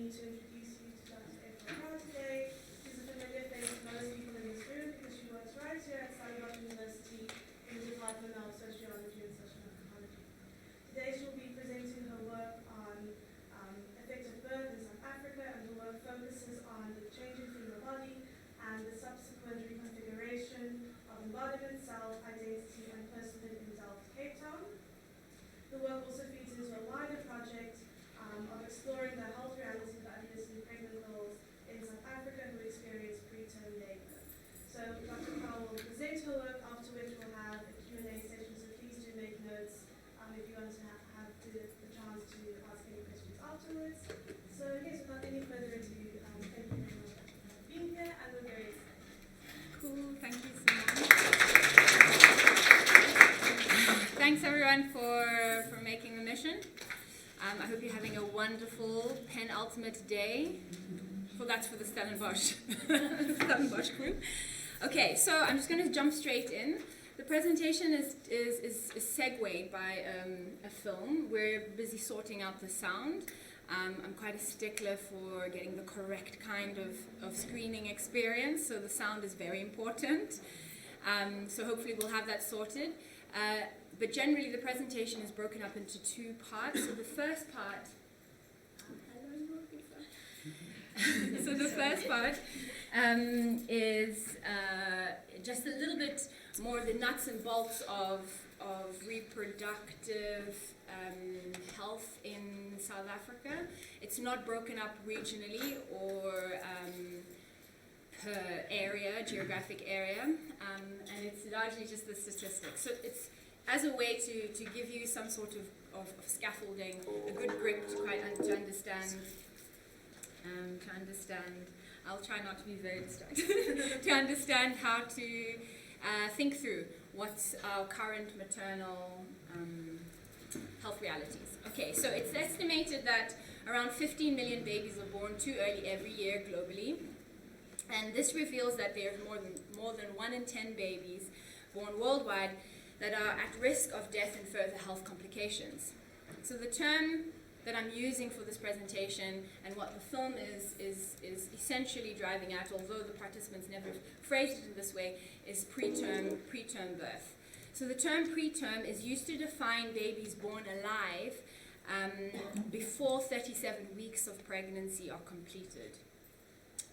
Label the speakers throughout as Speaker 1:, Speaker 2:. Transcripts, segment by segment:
Speaker 1: me to introduce you to Dr. Efua Prah today. She's a familiar face to most people in this room because she works right here at Stellenbosch University in the Department of Sociology and Anthropology. Today she'll be presenting her work on affective birth in South Africa, and her work focuses on the changing female body and the subsequent reconfiguration of embodiment, self, identity, and personhood in Delft, Cape Town. The work also feeds into a wider project of exploring the health reality for adolescent pregnant girls in South Africa who experience preterm labor. So Dr. Prah will present her work, after which we'll have a Q&A session, so please do make notes if you want to have the chance to ask any questions afterwards. So yes, without any further ado, thank you very much for being here, and we're very excited.
Speaker 2: Cool, thank you so much. Thanks everyone for making the mission. I hope you're having a wonderful penultimate day. Well, that's for the Stellenbosch group. Okay, so I'm just going to jump straight in. The presentation is segued by a film. We're busy sorting out the sound. I'm quite a stickler for getting the correct kind of screening experience, so the sound is very important. So hopefully we'll have that sorted. But generally the presentation is broken up into two parts. So the first part, is just a little bit more the nuts and bolts of reproductive health in South Africa. It's not broken up regionally or per area, geographic area, and it's largely just the statistics. So it's as a way to give you some sort of scaffolding, a good grip to understand. I'll try not to be very distracted. To understand how to think through what's our current maternal health realities. Okay, so it's estimated that around 15 million babies are born too early every year globally, and this reveals that there's more than 1 in 10 babies born worldwide that are at risk of death and further health complications. So the term that I'm using for this presentation and what the film is essentially driving at, although the participants never phrased it in this way, is preterm birth. So the term preterm is used to define babies born alive before 37 weeks of pregnancy are completed.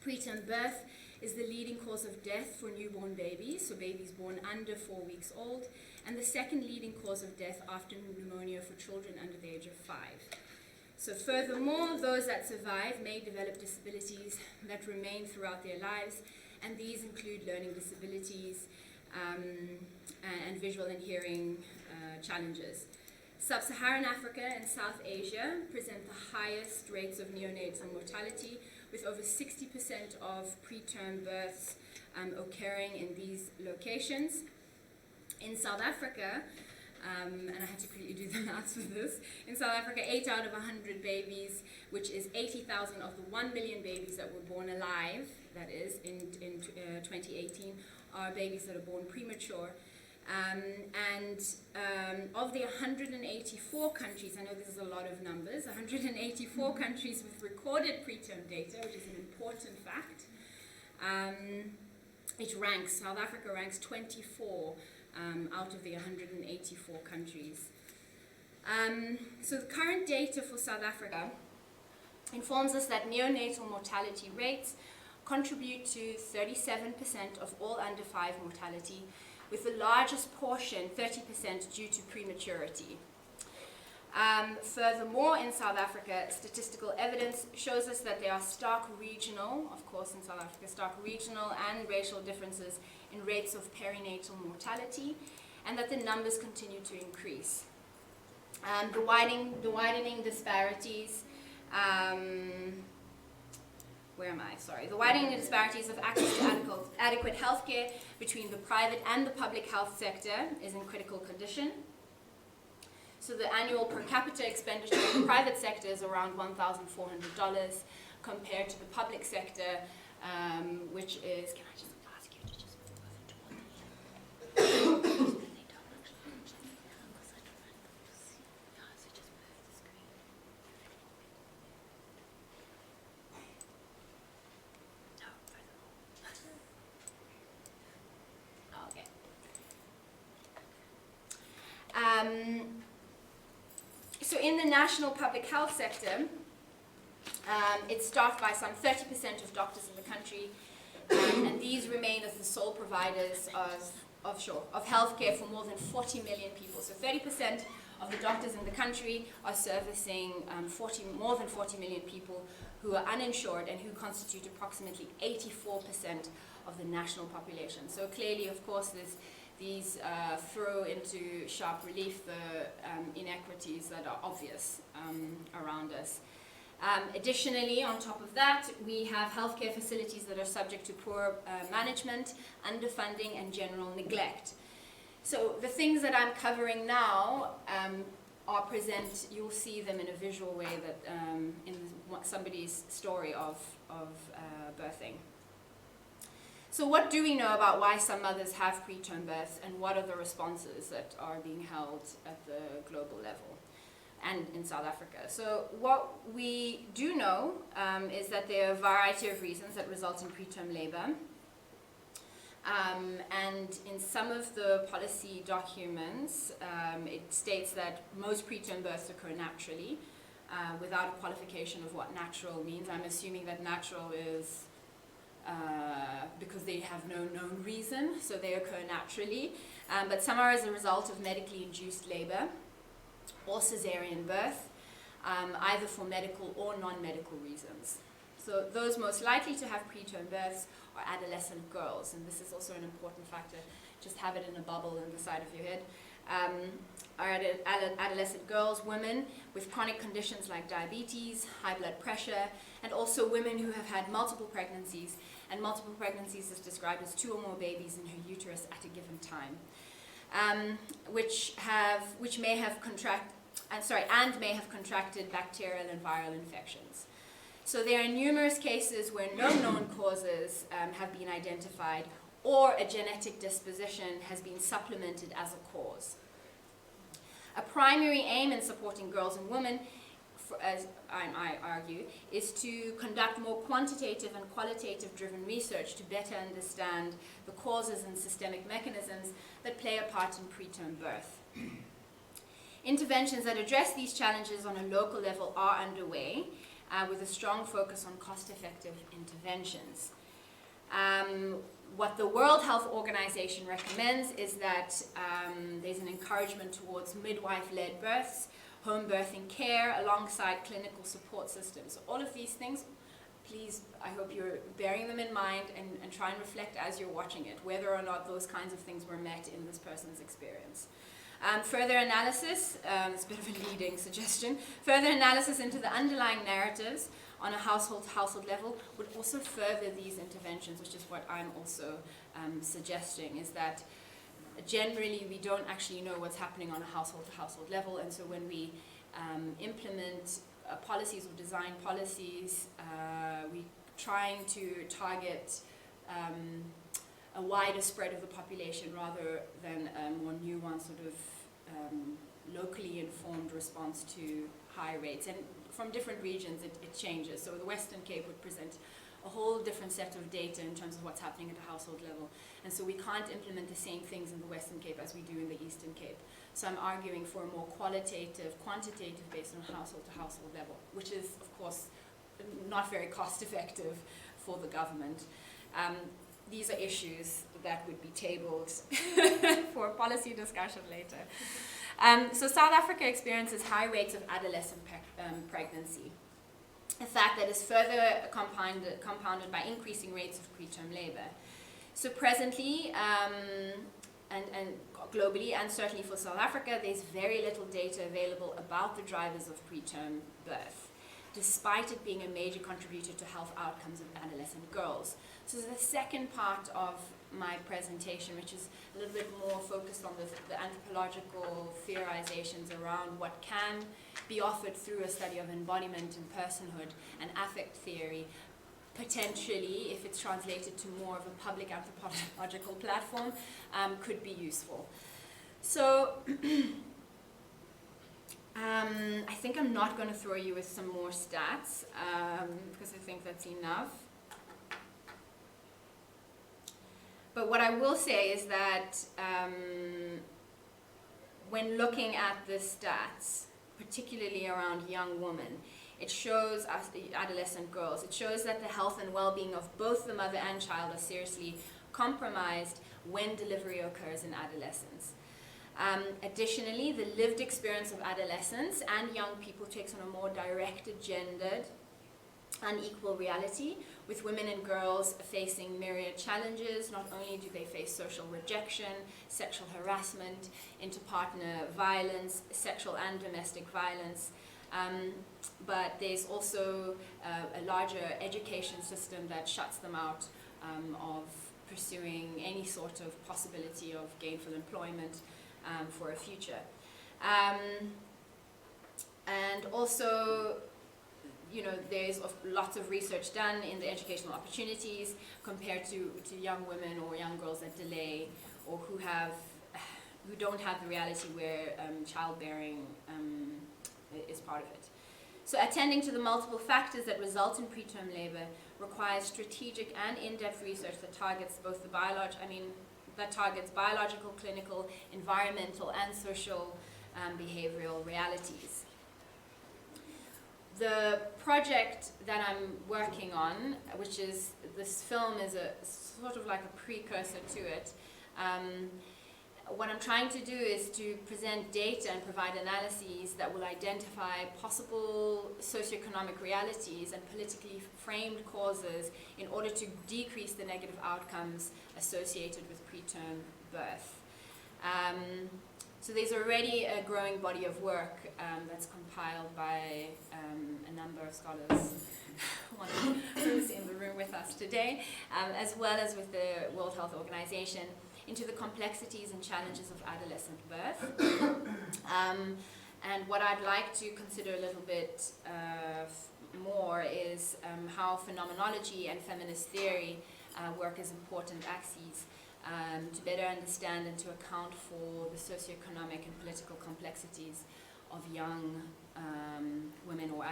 Speaker 2: Preterm birth is the leading cause of death for newborn babies, so babies born under 4 weeks old, and the second leading cause of death after pneumonia for children under the age of 5. So furthermore, those that survive may develop disabilities that remain throughout their lives, and these include learning disabilities and visual and hearing challenges. Sub-Saharan Africa and South Asia present the highest rates of neonatal mortality, with over 60% of preterm births occurring in these locations. In South Africa, and I had to quickly do the maths for this, in South Africa, 8 out of 100 babies, which is 80,000 of the 1 million babies that were born alive, that is, in 2018, are babies that are born premature. And of the 184 countries, I know this is a lot of numbers, 184 countries with recorded preterm data, which is an important fact, South Africa ranks 24 out of the 184 countries. So the current data for South Africa informs us that neonatal mortality rates contribute to 37% of all under 5 mortality, with the largest portion, 30%, due to prematurity. Furthermore, in South Africa, statistical evidence shows us that there are stark regional, of course in South Africa, stark regional and racial differences in rates of perinatal mortality, and that the numbers continue to increase. The widening disparities, the widening disparities of access to adequate healthcare between the private and the public health sector is in critical condition. So the annual per capita expenditure in the private sector is around $1,400 compared to the public sector, which is, can I just ask you to just move it to one? the national public health sector, it's staffed by some 30% of doctors in the country, and these remain as the sole providers of healthcare for more than 40 million people. So 30% of the doctors in the country are servicing more than 40 million people who are uninsured and who constitute approximately 84% of the national population. So clearly, of course, these throw into sharp relief the inequities that are obvious around us. Additionally, on top of that, we have healthcare facilities that are subject to poor management, underfunding, and general neglect. So the things that I'm covering now are present, you'll see them in a visual way that in somebody's story of birthing. So what do we know about why some mothers have preterm births, and what are the responses that are being held at the global level and in South Africa? So what we do know is that there are a variety of reasons that result in preterm labor. And in some of the policy documents, it states that most preterm births occur naturally, without a qualification of what natural means. I'm assuming that natural is because they have no known reason, so they occur naturally. But some are as a result of medically induced labor or cesarean birth, either for medical or non-medical reasons. So those most likely to have preterm births are adolescent girls, and this is also an important factor. Just have it in a bubble in the side of your head. Are adolescent girls, women with chronic conditions like diabetes, high blood pressure, and also women who have had multiple pregnancies, and multiple pregnancies is described as 2 or more babies in her uterus at a given time, which may have contracted bacterial and viral infections. So there are numerous cases where no known causes have been identified, or a genetic disposition has been supplemented as a cause. A primary aim in supporting girls and women, as I argue, is to conduct more quantitative and qualitative driven research to better understand the causes and systemic mechanisms that play a part in preterm birth. Interventions that address these challenges on a local level are underway, with a strong focus on cost-effective interventions. What the World Health Organization recommends is that there's an encouragement towards midwife-led births, home birthing care, alongside clinical support systems. So all of these things, please, I hope you're bearing them in mind and try and reflect as you're watching it, whether or not those kinds of things were met in this person's experience. Further analysis, it's a bit of a leading suggestion, further analysis into the underlying narratives on a household level would also further these interventions, which is what I'm also suggesting, is that generally we don't actually know what's happening on a household level, and so when we implement policies or design policies, we're trying to target a wider spread of the population rather than a more nuanced sort of locally informed response to high rates. And from different regions it changes. So the Western Cape would present a whole different set of data in terms of what's happening at the household level. And so we can't implement the same things in the Western Cape as we do in the Eastern Cape. So I'm arguing for a more qualitative, quantitative based on household to household level, which is of course not very cost effective for the government. These are issues that would be tabled for policy discussion later. So South Africa experiences high rates of adolescent pregnancy, a fact that is further compounded by increasing rates of preterm labor. So presently, and globally, and certainly for South Africa, there's very little data available about the drivers of preterm birth, despite it being a major contributor to health outcomes of adolescent girls. So the second part of my presentation, which is a little bit more focused on the anthropological theorizations around what can be offered through a study of embodiment and personhood and affect theory, potentially, if it's translated to more of a public anthropological platform, could be useful. So I think I'm not going to throw you with some more stats, because I think that's enough. But what I will say is that when looking at the stats, particularly around young women. It shows us, adolescent girls, it shows that the health and well-being of both the mother and child are seriously compromised when delivery occurs in adolescence. Additionally, the lived experience of adolescents and young people takes on a more directed, gendered, unequal reality, with women and girls facing myriad challenges. Not only do they face social rejection, sexual harassment, inter-partner violence, sexual and domestic violence, but there's also a larger education system that shuts them out of pursuing any sort of possibility of gainful employment for a future. And also, you know, there's lots of research done in the educational opportunities compared to young women or young girls that delay or who don't have the reality where childbearing is part of it. So attending to the multiple factors that result in preterm labor requires strategic and in-depth research that targets both the biological, clinical, environmental, and social behavioral realities. The project that I'm working on, which is, this film is a sort of like a precursor to it. What I'm trying to do is to present data and provide analyses that will identify possible socioeconomic realities and politically framed causes in order to decrease the negative outcomes associated with preterm birth. So there's already a growing body of work that's compiled by a number of scholars, one who's in the room with us today, as well as with the World Health Organization, into the complexities and challenges of adolescent birth. And what I'd like to consider a little bit more is how phenomenology and feminist theory work as important axes to better understand and to account for the socioeconomic and political complexities of young women or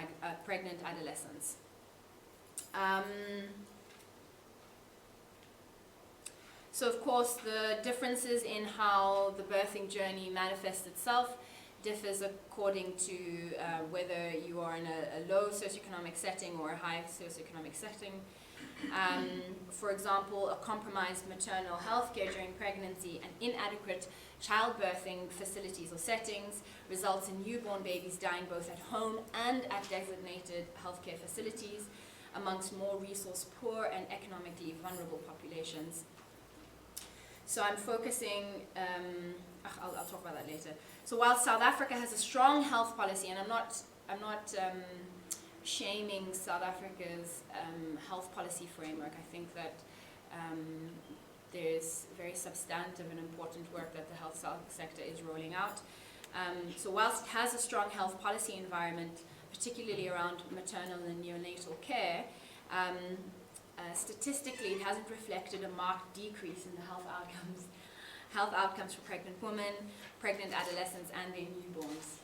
Speaker 2: pregnant adolescents. So of course the differences in how the birthing journey manifests itself differs according to whether you are in a low socioeconomic setting or a high socioeconomic setting. For example, a compromised maternal health care during pregnancy and inadequate childbirthing facilities or settings results in newborn babies dying both at home and at designated healthcare facilities amongst more resource poor and economically vulnerable populations. So I'm focusing, I'll talk about that later. So while South Africa has a strong health policy, and I'm not shaming South Africa's health policy framework. I think that there's very substantive and important work that the health sector is rolling out. So whilst it has a strong health policy environment, particularly around maternal and neonatal care, statistically it hasn't reflected a marked decrease in the health outcomes for pregnant women, pregnant adolescents, and their newborns.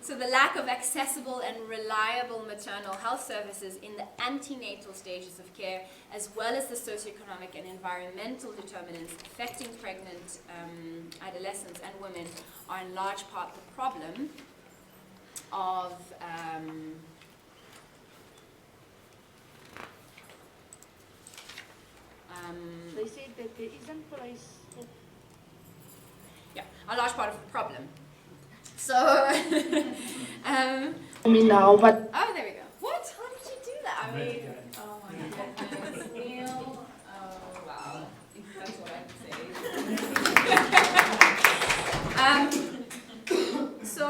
Speaker 2: So the lack of accessible and reliable maternal health services in the antenatal stages of care, as well as the socioeconomic and environmental determinants affecting pregnant adolescents and women, are in large part the problem of
Speaker 3: they said that there isn't place for...
Speaker 2: Yeah, a large part of the problem. So,
Speaker 3: I mean now, but...
Speaker 2: Oh, there we go. What? How did you do that? I mean, oh my goodness, Neil. Oh, wow. That's what I'd say. So,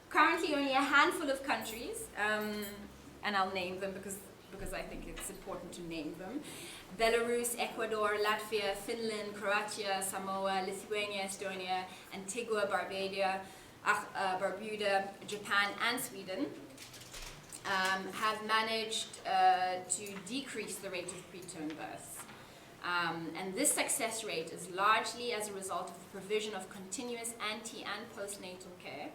Speaker 2: currently only a handful of countries, and I'll name them because I think it's important to name them. Belarus, Ecuador, Latvia, Finland, Croatia, Samoa, Lithuania, Estonia, Antigua, Barbuda, Japan, and Sweden have managed to decrease the rate of preterm births. And this success rate is largely as a result of the provision of continuous ante- and postnatal care,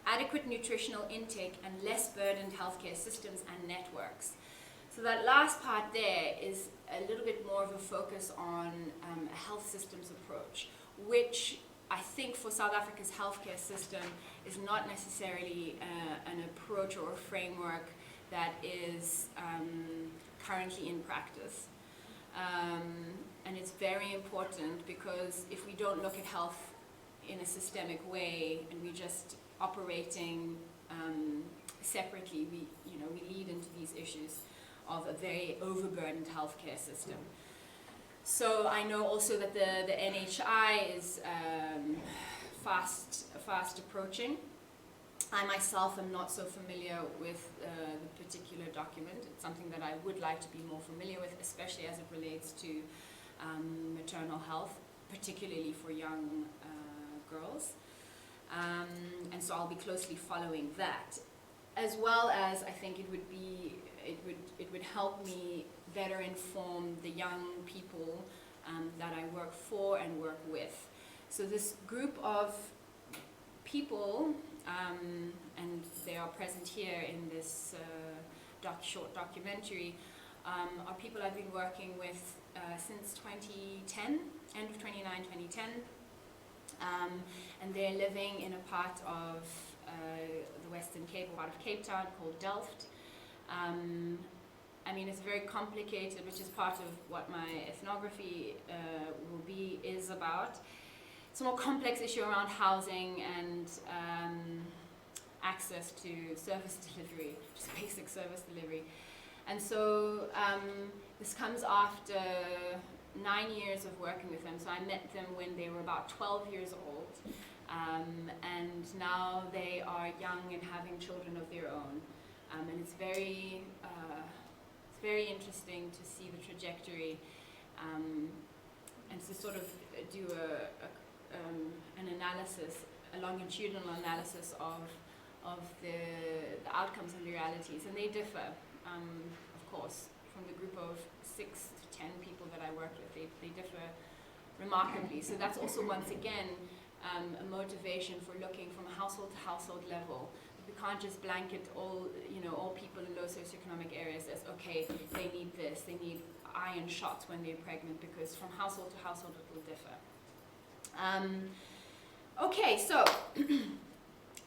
Speaker 2: adequate nutritional intake, and less burdened healthcare systems and networks. So that last part there is a little bit more of a focus on a health systems approach, which I think for South Africa's healthcare system is not necessarily an approach or a framework that is currently in practice. And it's very important because if we don't look at health in a systemic way and we're just operating separately, we lead into these issues of a very overburdened healthcare system. So I know also that the NHI is fast approaching. I myself am not so familiar with the particular document. It's something that I would like to be more familiar with, especially as it relates to maternal health, particularly for young girls. And so I'll be closely following that, as well as I think it would help me better inform the young people that I work for and work with. So this group of people, and they are present here in this short documentary, are people I've been working with since 2010, end of 2010. And they're living in a part of the Western Cape, part of Cape Town called Delft. I mean, it's very complicated, which is part of what my ethnography is about. It's a more complex issue around housing and access to service delivery, just basic service delivery. And so this comes after 9 years of working with them. So I met them when they were about 12 years old. And now they are young and having children of their own. And it's very interesting to see the trajectory and to sort of do an analysis, a longitudinal analysis of the outcomes and the realities. And they differ, of course, from the group of 6 to 10 people that I worked with. They differ remarkably. So that's also, once again, a motivation for looking from a household to household level. We can't just blanket all people in low socioeconomic areas as, okay, they need this, they need iron shots when they're pregnant, because from household to household it will differ. Okay, so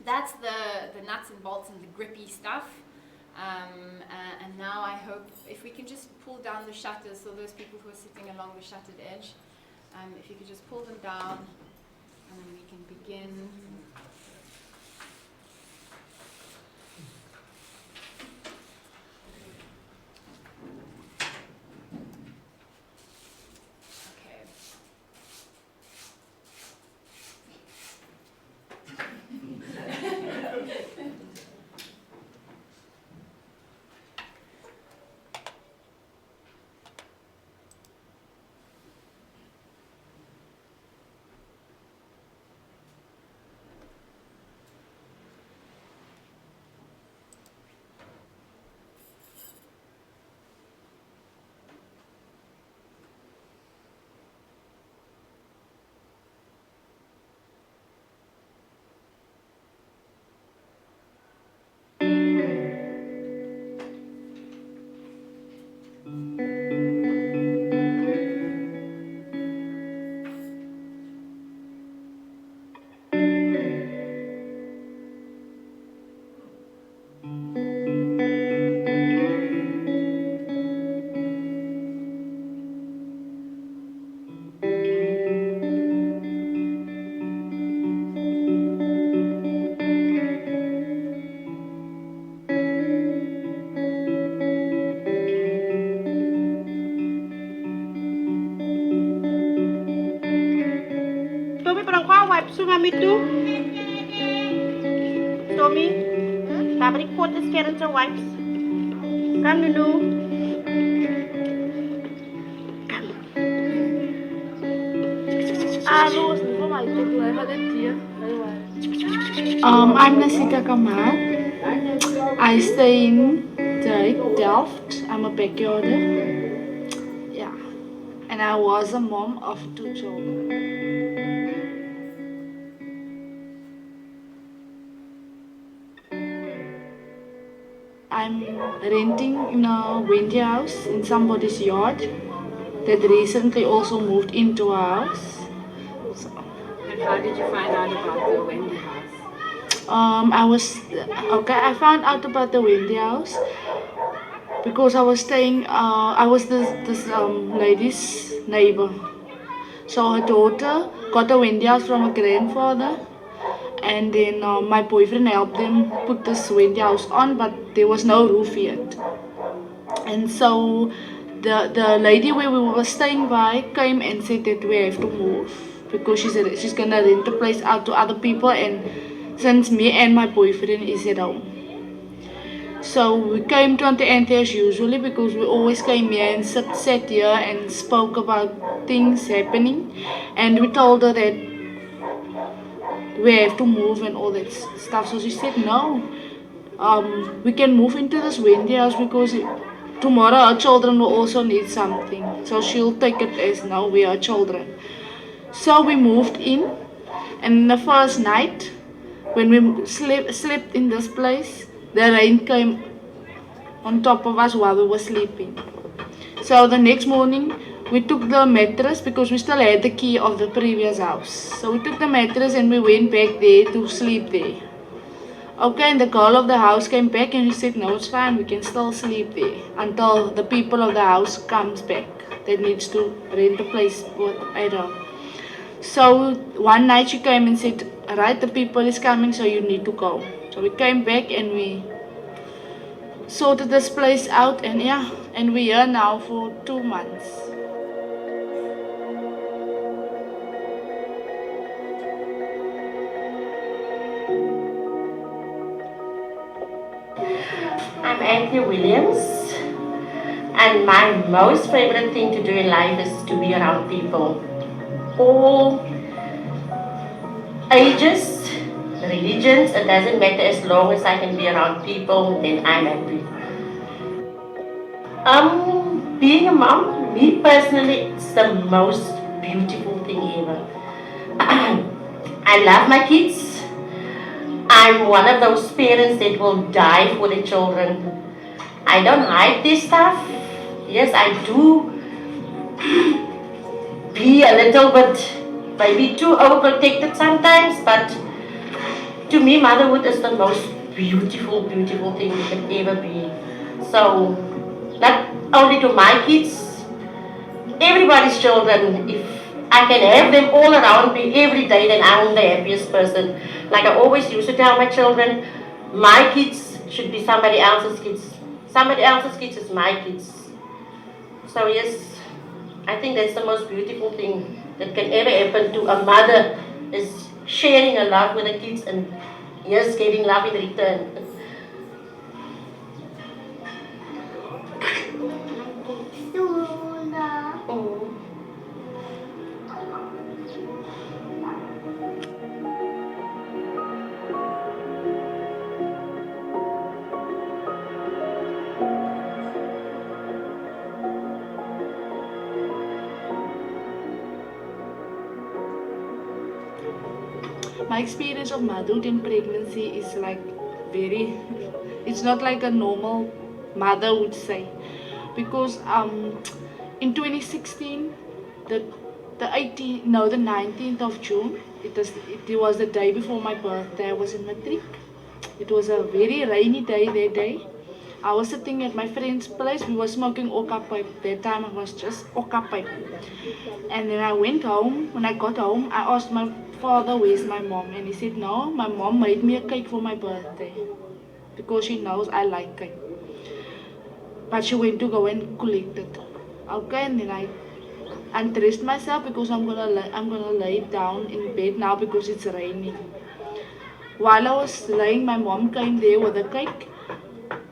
Speaker 2: that's the nuts and bolts and the grippy stuff. And now I hope if we can just pull down the shutters, so those people who are sitting along the shuttered edge, if you could just pull them down, and then we can begin.
Speaker 4: Tsunami too. Tommy, dapat ikut the scared wipes. Come dulu.
Speaker 3: I'm Nasika Kamal. I stay in Delft. I'm a backyarder. Yeah. And I was a mom of 2 children. I'm renting in a winter house in somebody's yard that recently also moved into our house. So
Speaker 5: How did you find out about the Wendy house?
Speaker 3: I found out about the Wendy house because I was staying. I was this lady's neighbor. So her daughter got a Wendy house from her grandfather, and then my boyfriend helped them put this Wendy house on, but there was no roof yet. And so the lady where we were staying by came and said that we have to move because she's gonna rent the place out to other people, and since me and my boyfriend is at home. So we came to Auntie Anthony as usually because we always came here and sat here and spoke about things happening, and we told her that we have to move and all that stuff. So she said no, we can move into this Wendy house because tomorrow our children will also need something. So she'll take it as now we are children. So we moved in, and the first night when we slept in this place, the rain came on top of us while we were sleeping. So the next morning we took the mattress because we still had the key of the previous house. So we took the mattress and we went back there to sleep there. Okay, and the girl of the house came back and she said, no, it's fine, we can still sleep there until the people of the house comes back that needs to rent the place at home. So one night she came and said, right, the people is coming, so you need to go. So we came back and we sorted this place out, and and we're here now for 2 months.
Speaker 4: I'm Anthea Williams, and my most favorite thing to do in life is to be around people. All ages, religions, it doesn't matter, as long as I can be around people, then I'm happy. Being a mom, me personally, it's the most beautiful thing ever. I love my kids. I'm one of those parents that will die for their children. I don't hide this stuff. Yes, I do be a little bit, maybe too overprotected sometimes, but to me, motherhood is the most beautiful, beautiful thing you can ever be. So, not only to my kids, everybody's children, if I can have them all around me every day, then I'm the happiest person. Like I always used to tell my children, my kids should be somebody else's kids. Somebody else's kids is my kids. So yes, I think that's the most beautiful thing that can ever happen to a mother, is sharing a love with the kids and yes, getting love in return.
Speaker 3: My experience of motherhood and pregnancy is like very, it's not like a normal mother would say, because in 2016, the 19th of June, it was the day before my birthday. I was in matric. It was a very rainy day that day. I was sitting at my friend's place. We were smoking oka pipe. That time I was just oka pipe. And then I went home. When I got home, I asked my father, where's my mom? And he said, no, my mom made me a cake for my birthday because she knows I like cake. But she went to go and collect it. Okay, and then I undressed myself because I'm gonna lay down in bed now because it's raining. While I was laying, my mom came there with a cake.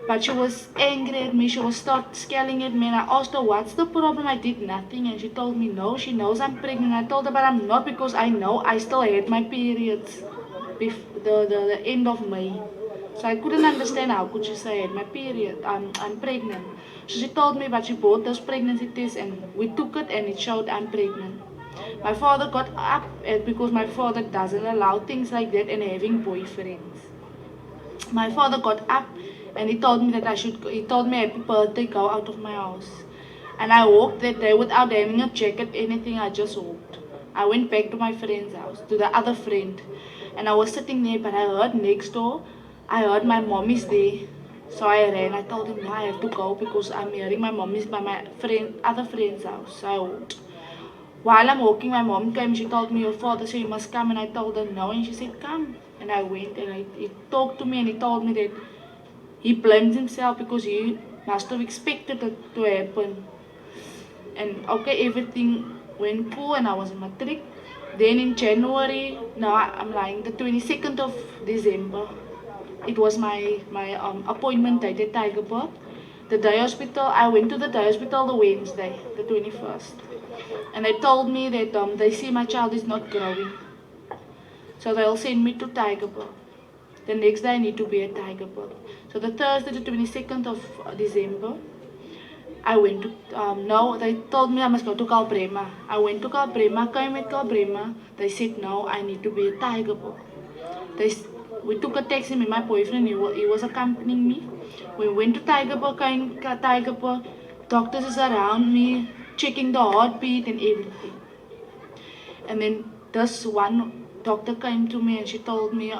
Speaker 3: But she was angry at me, she was start scowling at me, and I asked her, what's the problem? I did nothing, and she told me, no, she knows I'm pregnant. I told her, but I'm not, because I know I still had my periods the end of May. So I couldn't understand how could she say I had my period, I'm pregnant. So she told me, but she bought those pregnancy tests, and we took it, and it showed I'm pregnant. My father got up, because my father doesn't allow things like that and having boyfriends. My father got up, and he told me that he told me happy birthday, go out of my house. And I walked that day without having a jacket, anything, I just walked. I went back to my friend's house, to the other friend. And I was sitting there, but I heard next door, I heard my mom is there. So I ran, I told him, no, I have to go because I'm hearing my mom is by my other friend's house. So I went. While I'm walking, my mom came, she told me, your father said you must come, and I told her no, and she said, come. And I went, and he talked to me, and he told me that he blamed himself because he must have expected it to happen. And okay, everything went cool, and I was in matric. Then in January, no, I'm lying, the 22nd of December, it was my appointment date at Tigerberg. The day hospital, I went to the day hospital the Wednesday, the 21st. And they told me that they see my child is not growing. So they'll send me to Tigerberg. The next day I need to be at Tigerberg. So the Thursday, the 22nd of December, I went to, no, they told me I must go to Kalbrema. I went to Kalbrema, came at Kalbrema. They said, no, I need to be at Tigerberg. We took a taxi, me and my boyfriend, he was accompanying me. We went to Tigerberg, Tigerberg. Doctors is around me, checking the heartbeat and everything. And then this one doctor came to me and she told me,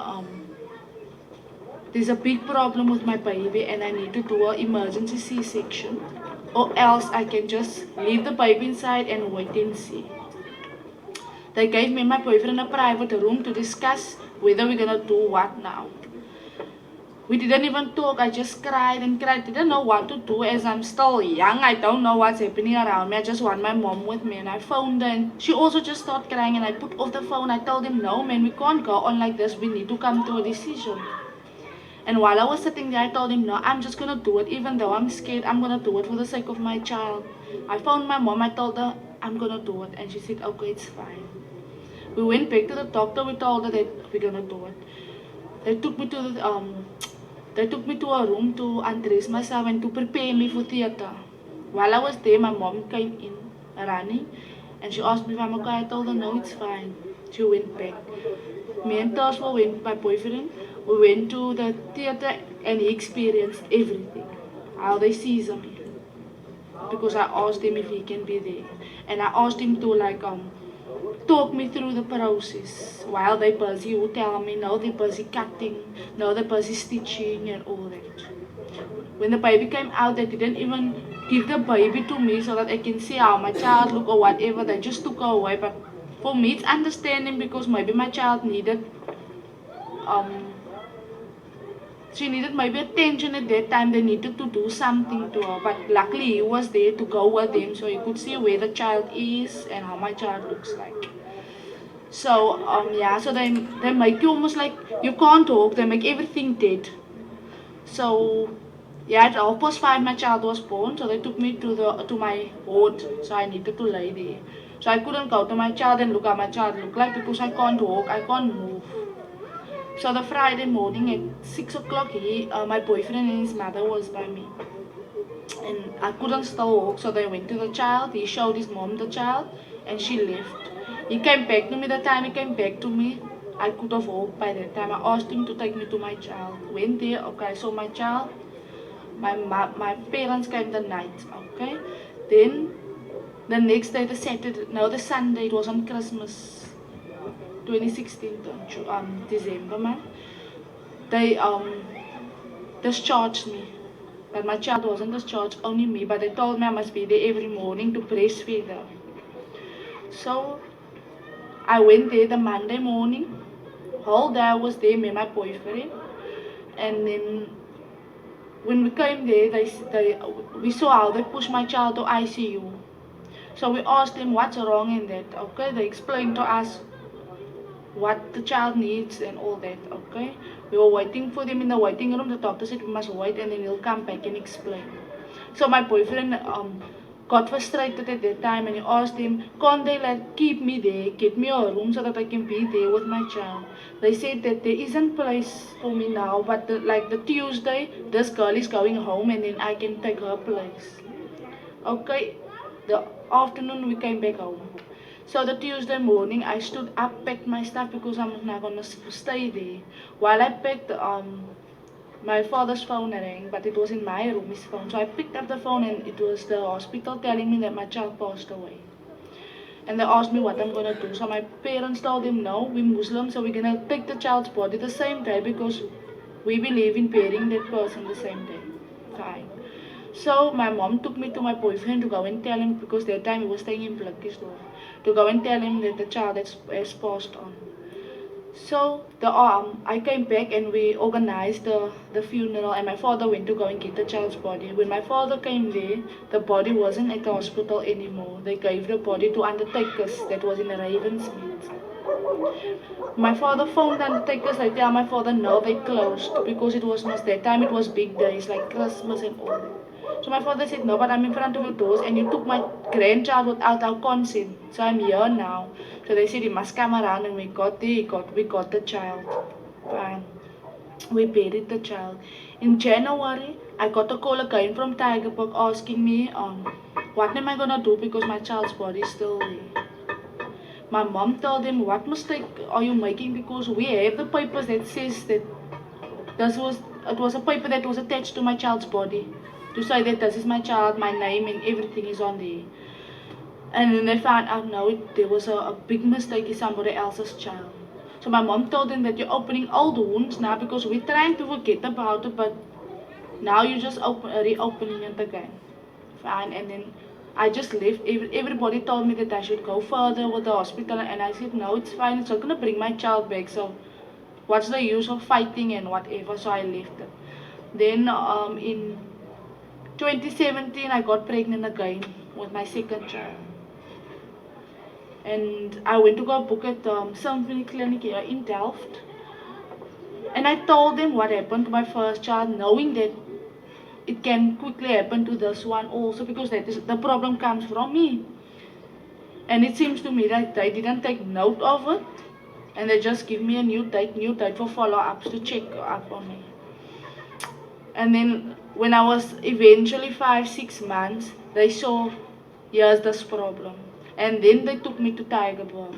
Speaker 3: there's a big problem with my baby and I need to do an emergency C-section, or else I can just leave the baby inside and wait and see. They gave me and my boyfriend a private room to discuss whether we're gonna do what now. We didn't even talk, I just cried and cried. Didn't know what to do as I'm still young. I don't know what's happening around me. I just want my mom with me, and I phoned her and she also just started crying, and I put off the phone. I told him, no man, we can't go on like this. We need to come to a decision. And while I was sitting there, I told him, no, I'm just gonna do it. Even though I'm scared, I'm gonna do it for the sake of my child. I phoned my mom, I told her, I'm gonna do it. And she said, okay, it's fine. We went back to the doctor, we told her that we're gonna do it. They took me to a room to undress myself and to prepare me for theater. While I was there, my mom came in running and she asked me if I'm okay. I told her no, it's fine. She went back. Me and Taswa went, my boyfriend, we went to the theater and he experienced everything. How they sees me. Because I asked him if he can be there. And I asked him to talk me through the process. While they're busy, he would tell me, no, they're busy cutting, no, they're busy stitching and all that. When the baby came out, they didn't even give the baby to me so that I can see how my child looked or whatever. They just took her away. But for me, it's understanding because maybe my child needed, she needed maybe attention at that time. They needed to do something to her. But luckily, he was there to go with them so he could see where the child is and how my child looks like. So so they make you almost like you can't talk. They make everything dead. So at 5:30 my child was born. So they took me to my ward. So I needed to lay there. So I couldn't go to my child and look how my child looked like because I can't walk. I can't move. So the Friday morning at 6 o'clock, my boyfriend and his mother was by me. And I couldn't still walk, so they went to the child. He showed his mom the child, and she left. He came back to me. The time he came back to me, I could have walked by that time. I asked him to take me to my child. Went there, okay, I saw my child. My parents came the night, okay. Then the next day, the Sunday, it was on Christmas, 2016, December, man. They discharged me. But my child wasn't discharged, only me. But they told me I must be there every morning to breastfeed her. So I went there the Monday morning. Whole day I was there with my boyfriend. And then when we came there, we saw how they pushed my child to ICU. So we asked them what's wrong in that. Okay, they explained to us what the child needs and all that, okay? We were waiting for them in the waiting room. The doctor said we must wait and then he'll come back and explain. So my boyfriend got frustrated at that time and he asked him, can't they keep me there, get me a room so that I can be there with my child? They said that there isn't place for me now, but the Tuesday, this girl is going home and then I can take her place. Okay, the afternoon we came back home. So the Tuesday morning, I stood up, packed my stuff because I'm not gonna stay there. While I packed, my father's phone rang, but it was in my room, his phone. So I picked up the phone and it was the hospital telling me that my child passed away. And they asked me what I'm gonna do. So my parents told them, no, we're Muslim, so we're gonna take the child's body the same day because we believe in burying that person the same day. Fine. So my mom took me to my boyfriend to go and tell him, because that time he was staying in Blikkisdorp, to go and tell him that the child has passed on. So I came back and we organized the funeral, and my father went to go and get the child's body. When my father came there, the body wasn't at the hospital anymore. They gave the body to undertakers that was in Ravensmead. My father phoned the undertakers. They tell my father no, they closed because it was not that time. It was big days like Christmas and all that. So my father said, no, but I'm in front of your doors and you took my grandchild without our consent. So I'm here now. So they said, he must come around, and we got the child. Fine. We buried the child. In January, I got a call again from Tigerberg asking me, what am I going to do because my child's body is still there. My mom told them, what mistake are you making, because we have the papers that says that it was a paper that was attached to my child's body to say that this is my child, my name and everything is on there. And then they found out no, there was a big mistake in somebody else's child. So my mom told them that you're opening old wounds now because we're trying to forget about it, but now you're just reopening it again. Fine. And then I just left. Everybody told me that I should go further with the hospital, and I said no, it's fine, it's not going to bring my child back, so what's the use of fighting and whatever. So I left it. Then in 2017 I got pregnant again with my second child. And I went to go book at Symphony Clinic here in Delft. And I told them what happened to my first child, knowing that it can quickly happen to this one also, because the problem comes from me. And it seems to me that they didn't take note of it, and they just give me a new date for follow-ups to check up on me. And then when I was eventually 5-6 months, they saw, here's this problem. And then they took me to Tigerberg.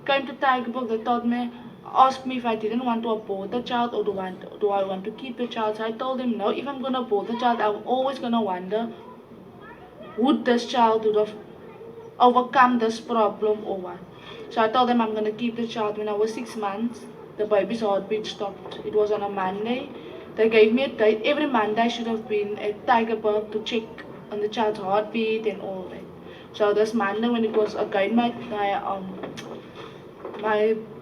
Speaker 3: Came to Tigerberg, they told me, asked me if I didn't want to abort the child or do I want to keep the child. So I told them, no, if I'm going to abort the child, I'm always going to wonder, would this child would have overcome this problem or what? So I told them I'm going to keep the child. When I was 6 months, the baby's heartbeat stopped. It was on a Monday. They gave me a date. Every Monday I should have been at Tigerberg to check on the child's heartbeat and all that. So this Monday, when it was again my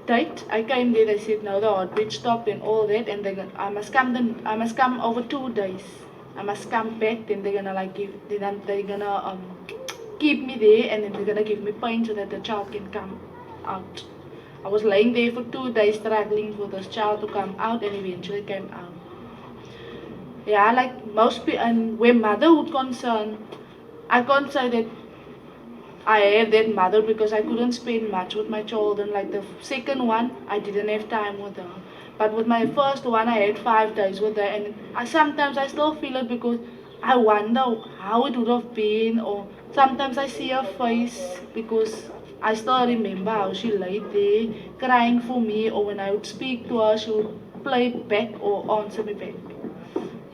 Speaker 3: date, I came there. They said no, the heartbeat stopped and all that, and I must come over 2 days. I must come back. Then they're gonna keep me there, and then they're gonna give me pain so that the child can come out. I was laying there for 2 days struggling for this child to come out, and eventually came out. Yeah, like most people, and where motherhood concerned, I can't say that I have that mother because I couldn't spend much with my children. Like the second one, I didn't have time with her. But with my first one, I had 5 days with her, and sometimes I still feel it because I wonder how it would have been, or sometimes I see her face because I still remember how she laid there crying for me, or when I would speak to her, she would play back or answer me back.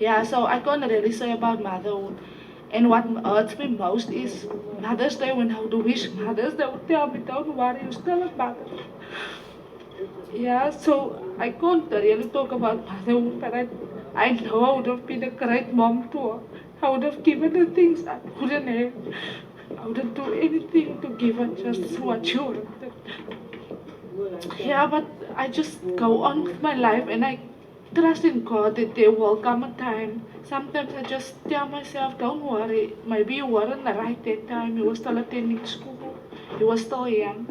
Speaker 3: Yeah, so I can't really say about motherhood. And what hurts me most is Mother's Day, when I would wish Mother's Day would tell me, don't worry, you're still a mother. Yeah, so I can't really talk about motherhood, but I know I would have been a great mom to her. I would have given her things I couldn't have. I wouldn't do anything to give her just what she wanted. Yeah, but I just go on with my life, and I trust in God that there will come a time. Sometimes I just tell myself, don't worry, maybe you weren't right that time, you were still attending school, you were still young.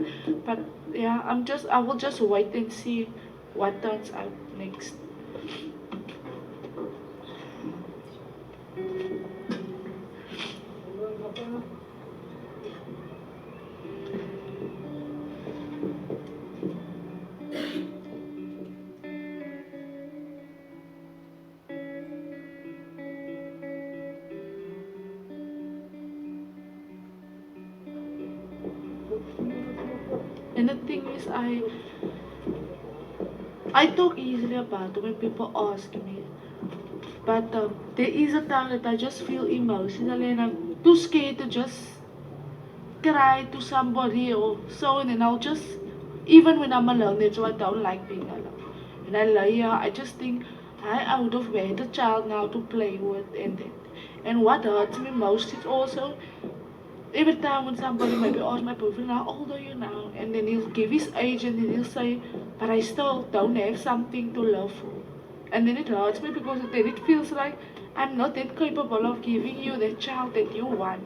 Speaker 3: But yeah, I will just wait and see what turns out next. And the thing is, I talk easily about it when people ask me. But there is a time that I just feel emotionally, and I'm too scared to just cry to somebody or so, and then I'll just, even when I'm alone, that's why I don't like being alone. When I lay here, I just think I would have had a child now to play with, and that. And what hurts me most is also every time when somebody maybe asks my boyfriend, how old are you now? And then he'll give his age and then he'll say, but I still don't have something to live for. And then it hurts me because then it feels like I'm not that capable of giving you that child that you want.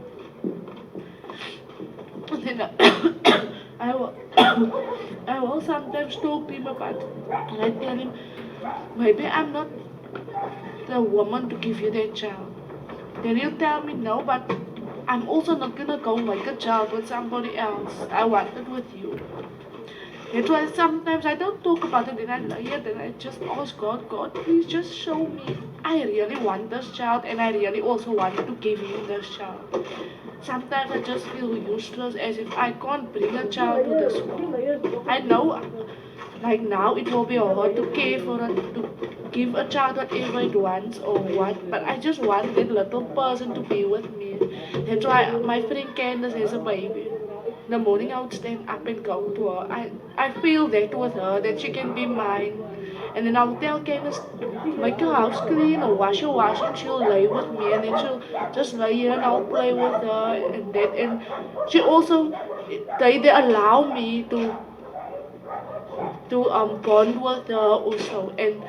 Speaker 3: And then I will, I will sometimes talk to him about it. And I tell him, maybe I'm not the woman to give you that child. Then he'll tell me no, but I'm also not gonna go make a child with somebody else. I want it with you. That's why sometimes I don't talk about it, then I lay it and I just ask God, God, please just show me. I really want this child and I really also want to give you this child. Sometimes I just feel useless as if I can't bring a child to this world. I know, like now, it will be hard to care for it, to give a child whatever it wants or what, but I just want that little person to be with me. That's why my friend Candace has a baby. In the morning I would stand up and go to her. I feel that with her, that she can be mine. And then I'll tell Candace, make your house clean or wash your washing. She'll lay with me and then she'll just lay here and I'll play with her and that. And she also, they allow me to bond with her also. And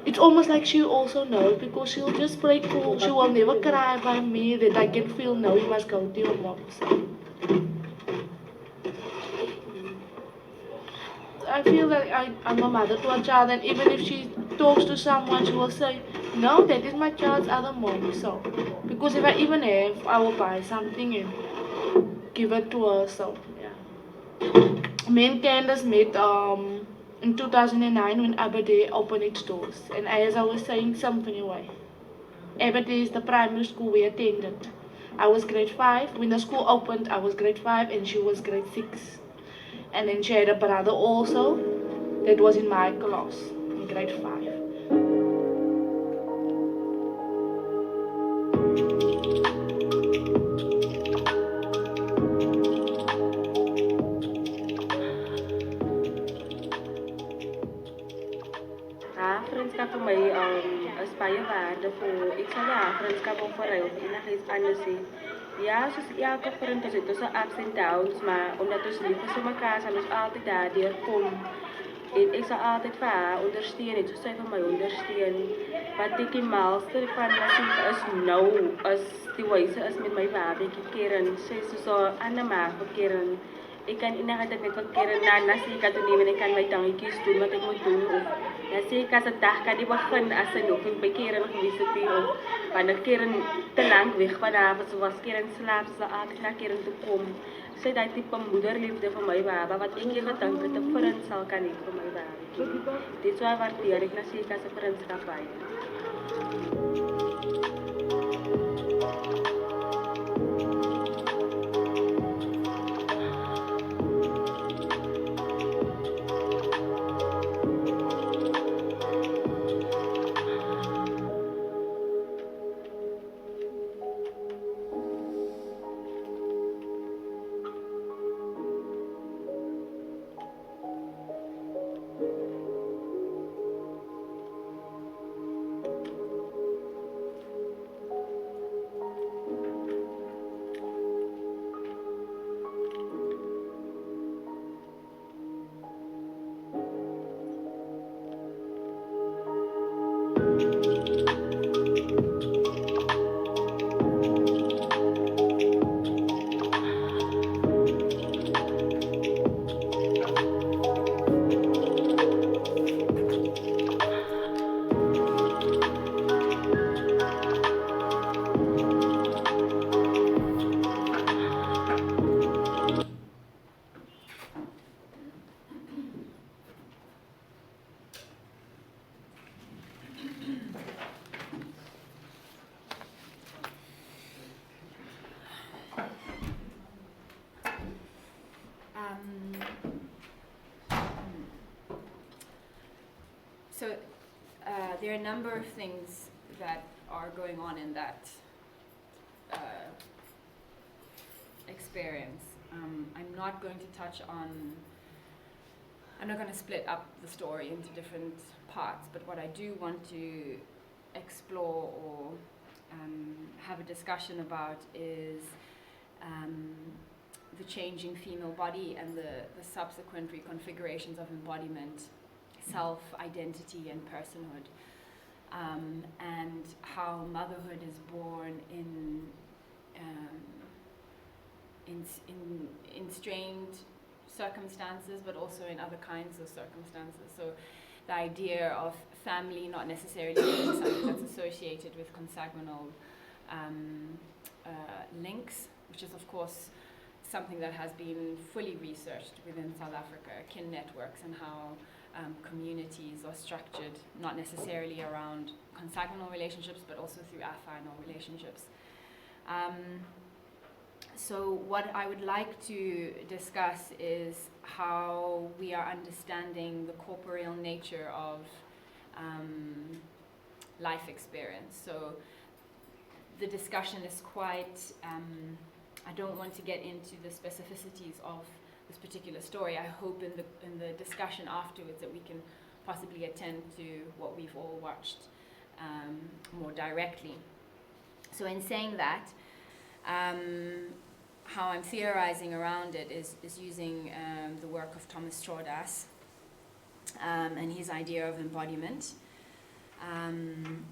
Speaker 3: it's almost like she also knows because she'll just play cool. She will never cry by me that I can feel no, you must go to your mom. So I feel like I'm a mother to a child, and even if she talks to someone, she will say, no, that is my child's other mom. So, because if I even have, I will buy something and give it to her. So, yeah. Me and Candace met in 2009 when Aberdeen opened its doors. And as I was saying, Symphony Way. Aberdeen is the primary school we attended. I was grade 5. When the school opened, I was grade 5 and she was grade 6. And then she had a brother also that was in my class in grade 5.
Speaker 5: Vriendskap vir my is baie waardevol. Ek sal nie haar vriendskap wil verruil vir enigiets anders nie. Ja, soos elke vriend is dit ons ups and downs, maar omdat ons lief is vir mekaar sal ons altyd daardeur kom. En ek sal altyd vir haar ondersteun en soos sy vir my ondersteun. Wat ek die maalste van Nasief is nou, as die wyse is met my babietjie Keren. Sy is soos 'n ander maag vir Keren. Ik kan inderdaad met wat keren na zeker te nemen. Ik kan mijn tangetjes doen wat ik moet doen. Of na zeker als de dag kan die beginnen als ze nog een bij keren geweest is. Of wanneer keren te lang weg vanavond. Zoals keren slaapt, ze altijd naar keren te komen. Zij dat type moederliefde voor mijn baba. Wat ik je gedankt dat de vriend zal kan ik voor mijn baba. Dit is waar waardeer ik na zeker als een vriendschap bij.
Speaker 2: There are a number of things that are going on in that experience. I'm not going to touch on, I'm not going to split up the story into different parts, but what I do want to explore or have a discussion about is the changing female body and the subsequent reconfigurations of embodiment, self-identity and personhood, and how motherhood is born in strained circumstances, but also in other kinds of circumstances. So the idea of family not necessarily being something that's associated with consanguinal links, which is of course something that has been fully researched within South Africa, kin networks, and how communities are structured not necessarily around consanguinal relationships, but also through affinal relationships. So what I would like to discuss is how we are understanding the corporeal nature of life experience. So the discussion is quite, I don't want to get into the specificities of this particular story. I hope in the discussion afterwards that we can possibly attend to what we've all watched more directly. So in saying that, how I'm theorizing around it is using the work of Thomas Chaudas and his idea of embodiment. And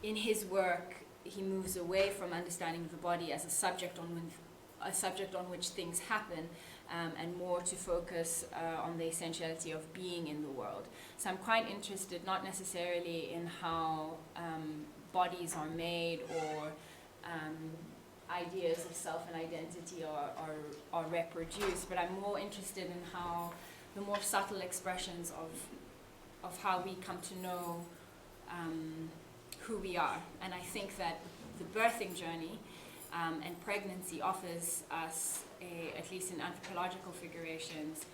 Speaker 2: in his work, he moves away from understanding the body as a subject on which things happen, and more to focus on the essentiality of being in the world. So I'm quite interested, not necessarily in how bodies are made or ideas of self and identity are reproduced, but I'm more interested in how the more subtle expressions of how we come to know who we are. And I think that the birthing journey and pregnancy offers us, at least in anthropological figurations,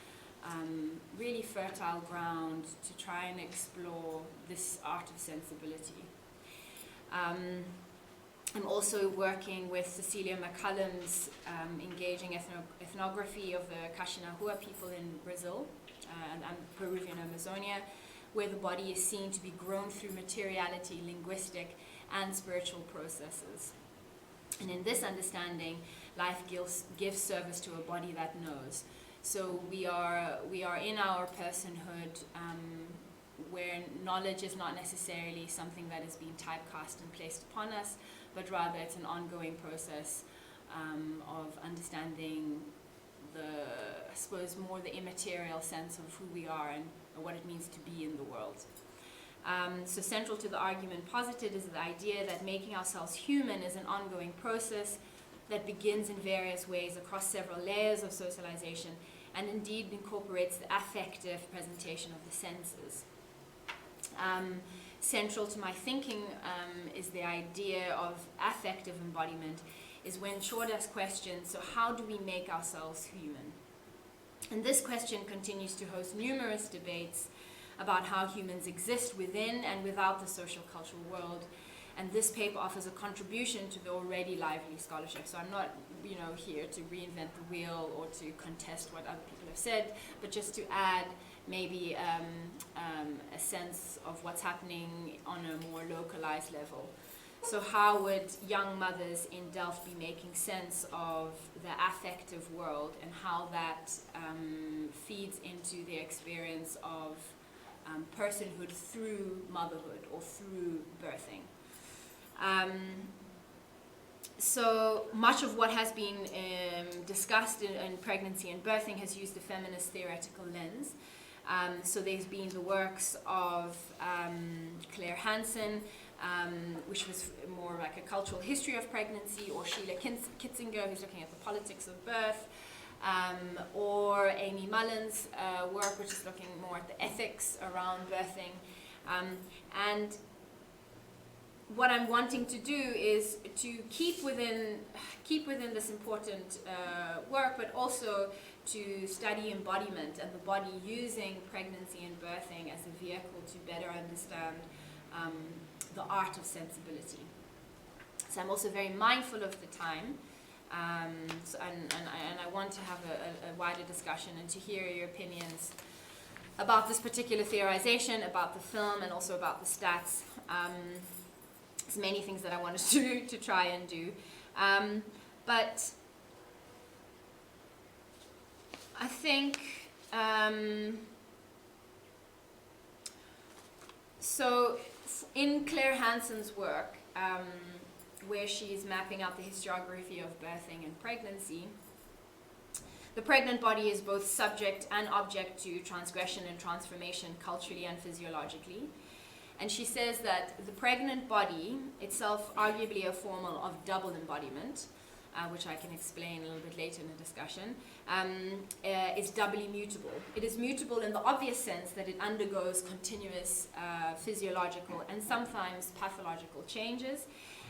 Speaker 2: really fertile ground to try and explore this art of sensibility. I'm also working with Cecilia McCullum's engaging ethnography of the Kaxinahua people in Brazil and Peruvian Amazonia, where the body is seen to be grown through materiality, linguistic, and spiritual processes. And in this understanding, life gives service to a body that knows. So we are in our personhood, where knowledge is not necessarily something that is being typecast and placed upon us, but rather it's an ongoing process of understanding I suppose more the immaterial sense of who we are and what it means to be in the world. So central to the argument posited is the idea that making ourselves human is an ongoing process that begins in various ways across several layers of socialization and indeed incorporates the affective presentation of the senses. Central to my thinking is the idea of affective embodiment, is when Chaudas questions, so how do we make ourselves human? And this question continues to host numerous debates about how humans exist within and without the social cultural world. And this paper offers a contribution to the already lively scholarship. So I'm not, here to reinvent the wheel or to contest what other people have said, but just to add maybe a sense of what's happening on a more localized level. So how would young mothers in Delft be making sense of the affective world and how that feeds into the experience of personhood through motherhood or through birthing? So much of what has been discussed in pregnancy and birthing has used a feminist theoretical lens. So there's been the works of Claire Hansen, which was more like a cultural history of pregnancy, or Sheila Kitzinger, who's looking at the politics of birth, or Amy Mullen's work, which is looking more at the ethics around birthing. And what I'm wanting to do is to keep within this important work, but also to study embodiment and the body using pregnancy and birthing as a vehicle to better understand the art of sensibility. So I'm also very mindful of the time, And I want to have a wider discussion and to hear your opinions about this particular theorization, about the film, and also about the stats. There's many things that I wanted to try and do. But I think, so in Claire Hansen's work, where she's mapping out the historiography of birthing and pregnancy, the pregnant body is both subject and object to transgression and transformation culturally and physiologically. And she says that the pregnant body, itself arguably a form of double embodiment, which I can explain a little bit later in the discussion, is doubly mutable. It is mutable in the obvious sense that it undergoes continuous physiological and sometimes pathological changes,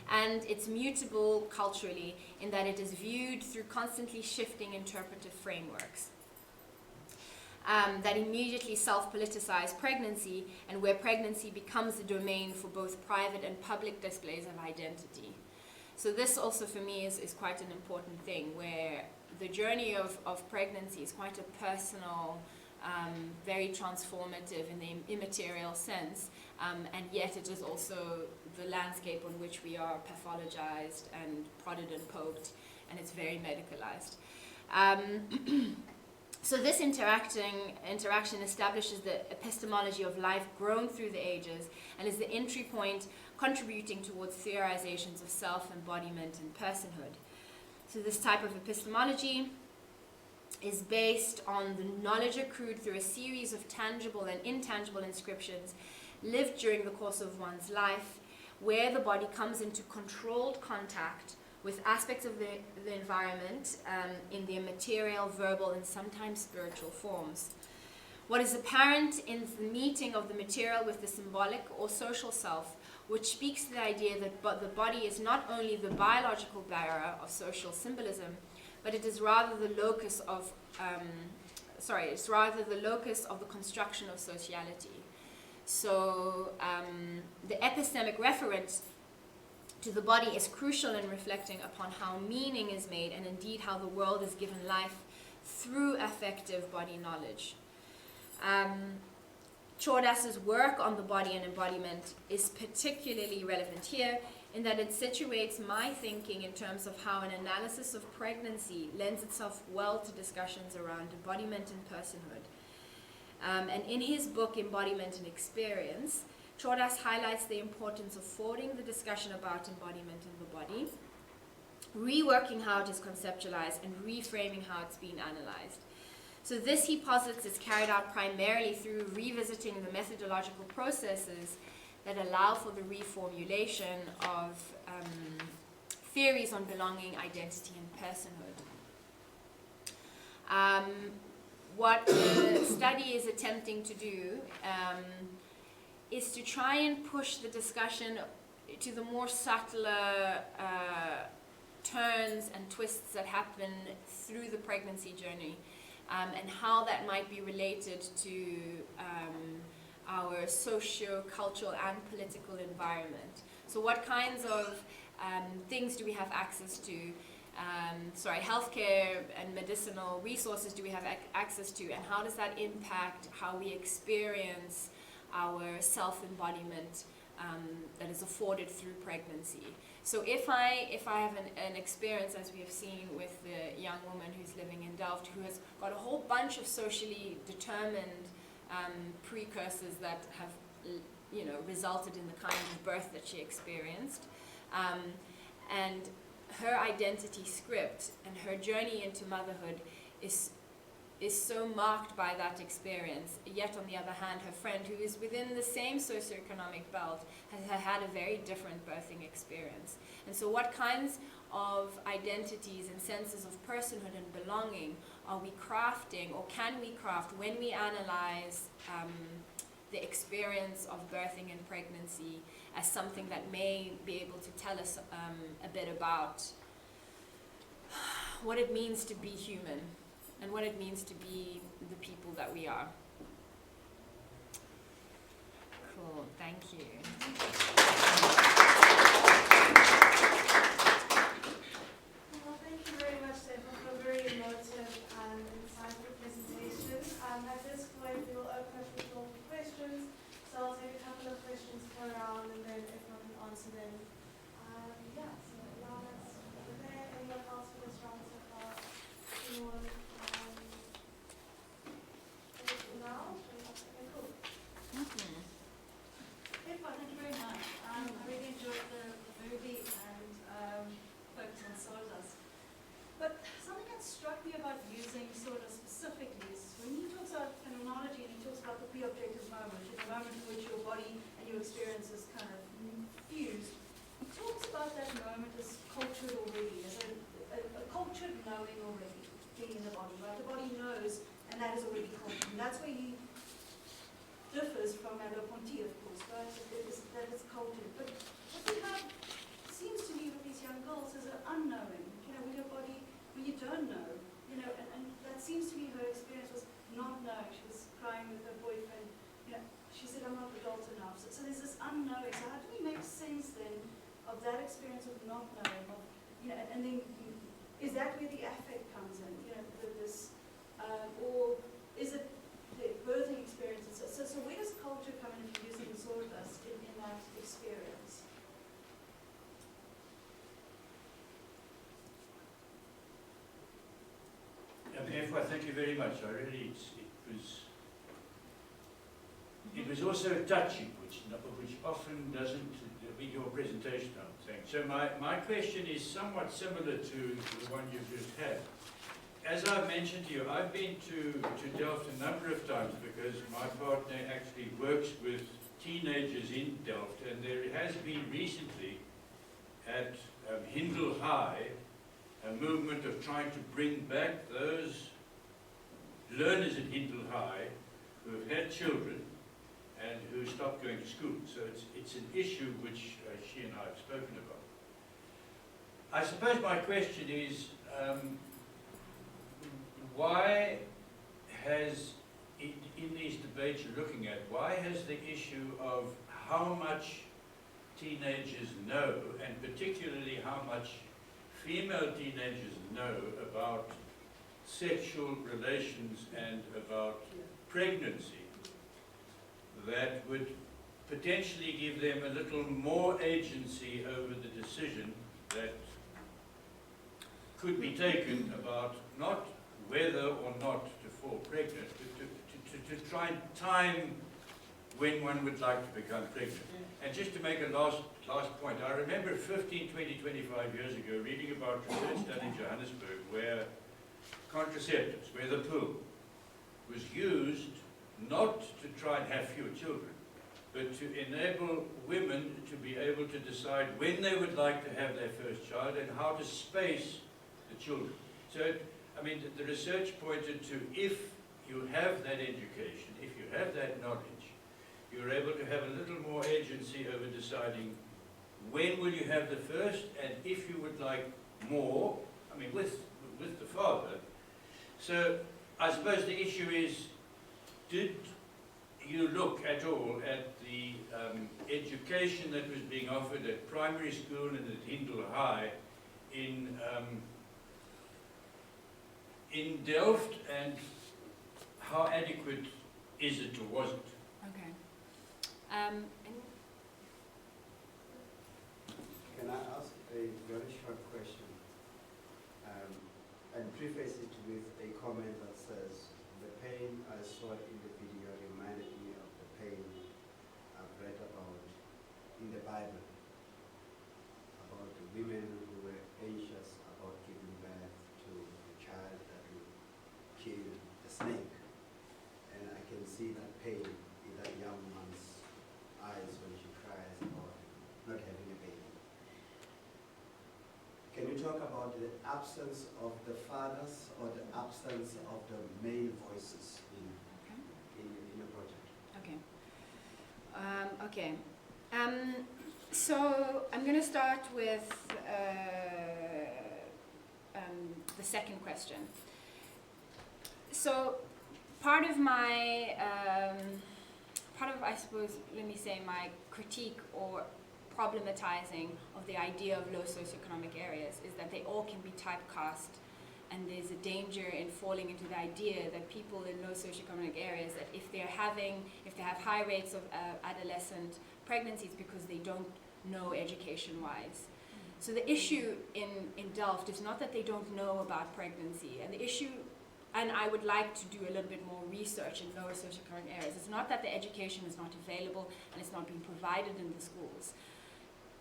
Speaker 2: and it's mutable culturally in that it is viewed through constantly shifting interpretive frameworks that immediately self-politicize pregnancy, and where pregnancy becomes a domain for both private and public displays of identity. So this also for me is quite an important thing, where the journey of pregnancy is quite a personal, very transformative in the immaterial sense, and yet it is also the landscape on which we are pathologized and prodded and poked, and it's very medicalized. So this interaction establishes the epistemology of life grown through the ages, and is the entry point contributing towards theorizations of self-embodiment and personhood. So this type of epistemology is based on the knowledge accrued through a series of tangible and intangible inscriptions lived during the course of one's life, where the body comes into controlled contact with aspects of the environment in their material, verbal, and sometimes spiritual forms. What is apparent in the meeting of the material with the symbolic or social self, which speaks to the idea that the body is not only the biological bearer of social symbolism, but it is rather the locus of, the construction of sociality. So the epistemic reference to the body is crucial in reflecting upon how meaning is made, and indeed how the world is given life through affective body knowledge. Chodas's work on the body and embodiment is particularly relevant here, in that it situates my thinking in terms of how an analysis of pregnancy lends itself well to discussions around embodiment and personhood. And in his book, Embodiment and Experience, Chodas highlights the importance of forwarding the discussion about embodiment in the body, reworking how it is conceptualized, and reframing how it's being analyzed. So this, he posits, is carried out primarily through revisiting the methodological processes that allow for the reformulation of theories on belonging, identity, and personhood. What the study is attempting to do is to try and push the discussion to the more subtler turns and twists that happen through the pregnancy journey, and how that might be related to our socio-cultural and political environment. So what kinds of things do we have access to? Healthcare and medicinal resources do we have access to, and how does that impact how we experience our self-embodiment that is afforded through pregnancy? So if I have an experience, as we have seen with the young woman who's living in Delft, who has got a whole bunch of socially determined precursors that have, resulted in the kind of birth that she experienced, and her identity script and her journey into motherhood is so marked by that experience. Yet on the other hand, her friend, who is within the same socioeconomic belt, has had a very different birthing experience. And so what kinds of identities and senses of personhood and belonging are we crafting, or can we craft, when we analyze the experience of birthing and pregnancy as something that may be able to tell us a bit about what it means to be human and what it means to be the people that we are. Cool, thank you.
Speaker 1: Well, thank you
Speaker 6: And that is already culture. And that's where he differs from Merleau-Ponty, of course, right? That is culture. But what we have, seems to me, with these young girls is an unknowing. With your body, when you don't know, and that seems to be her experience was not knowing. She was crying with her boyfriend. She said, I'm not adult enough. So there's this unknowing. So how do we make sense then of that experience of not knowing? And then is that where the affect comes in? Or is it the birthing experiences? So where does culture come in if you're using sawdust in that experience?
Speaker 7: Efua, thank you very much. It was also touching, which often doesn't be your presentation, I'm saying. So my question is somewhat similar to the one you've just had. As I've mentioned to you, I've been to Delft a number of times because my partner actually works with teenagers in Delft, and there has been recently at Hindle High a movement of trying to bring back those learners at Hindle High who have had children and who stopped going to school. So it's an issue which she and I have spoken about. I suppose my question is, why has, in these debates you're looking at, why has the issue of how much teenagers know, and particularly how much female teenagers know about sexual relations and about pregnancy, that would potentially give them a little more agency over the decision that could be taken about not whether or not to fall pregnant, but to try and time when one would like to become pregnant. And just to make a last point, I remember 15, 20, 25 years ago reading about research done in Johannesburg where contraceptives, where the pill was used not to try and have fewer children, but to enable women to be able to decide when they would like to have their first child and how to space the children. So, I mean, the research pointed to if you have that education, if you have that knowledge, you're able to have a little more agency over deciding when will you have the first, and if you would like more, I mean, with the father. So I suppose the issue is, did you look at all at the education that was being offered at primary school and at Hindle High in Delft, and how adequate is it or was it?
Speaker 2: Okay.
Speaker 8: Can I ask a very short question? And preface it with a comment that says, the pain I saw in the video reminded me of the pain I've read about in the Bible, about the women who were anxious about giving birth to a child that would kill a snake. And I can see that pain in that young woman's eyes when she cries about not having a baby. Can you talk about the absence of the fathers or the absence of the male voices in the project?
Speaker 2: Okay. So I'm going to start with the second question. So part of I suppose, let me say, my critique or problematizing of the idea of low socioeconomic areas is that they all can be typecast, and there's a danger in falling into the idea that people in low socioeconomic areas, that if they have high rates of adolescent pregnancies because they don't know education-wise. So the issue in Delft is not that they don't know about pregnancy, and the issue, and I would like to do a little bit more research in lower socioeconomic areas. It's not that the education is not available and it's not being provided in the schools.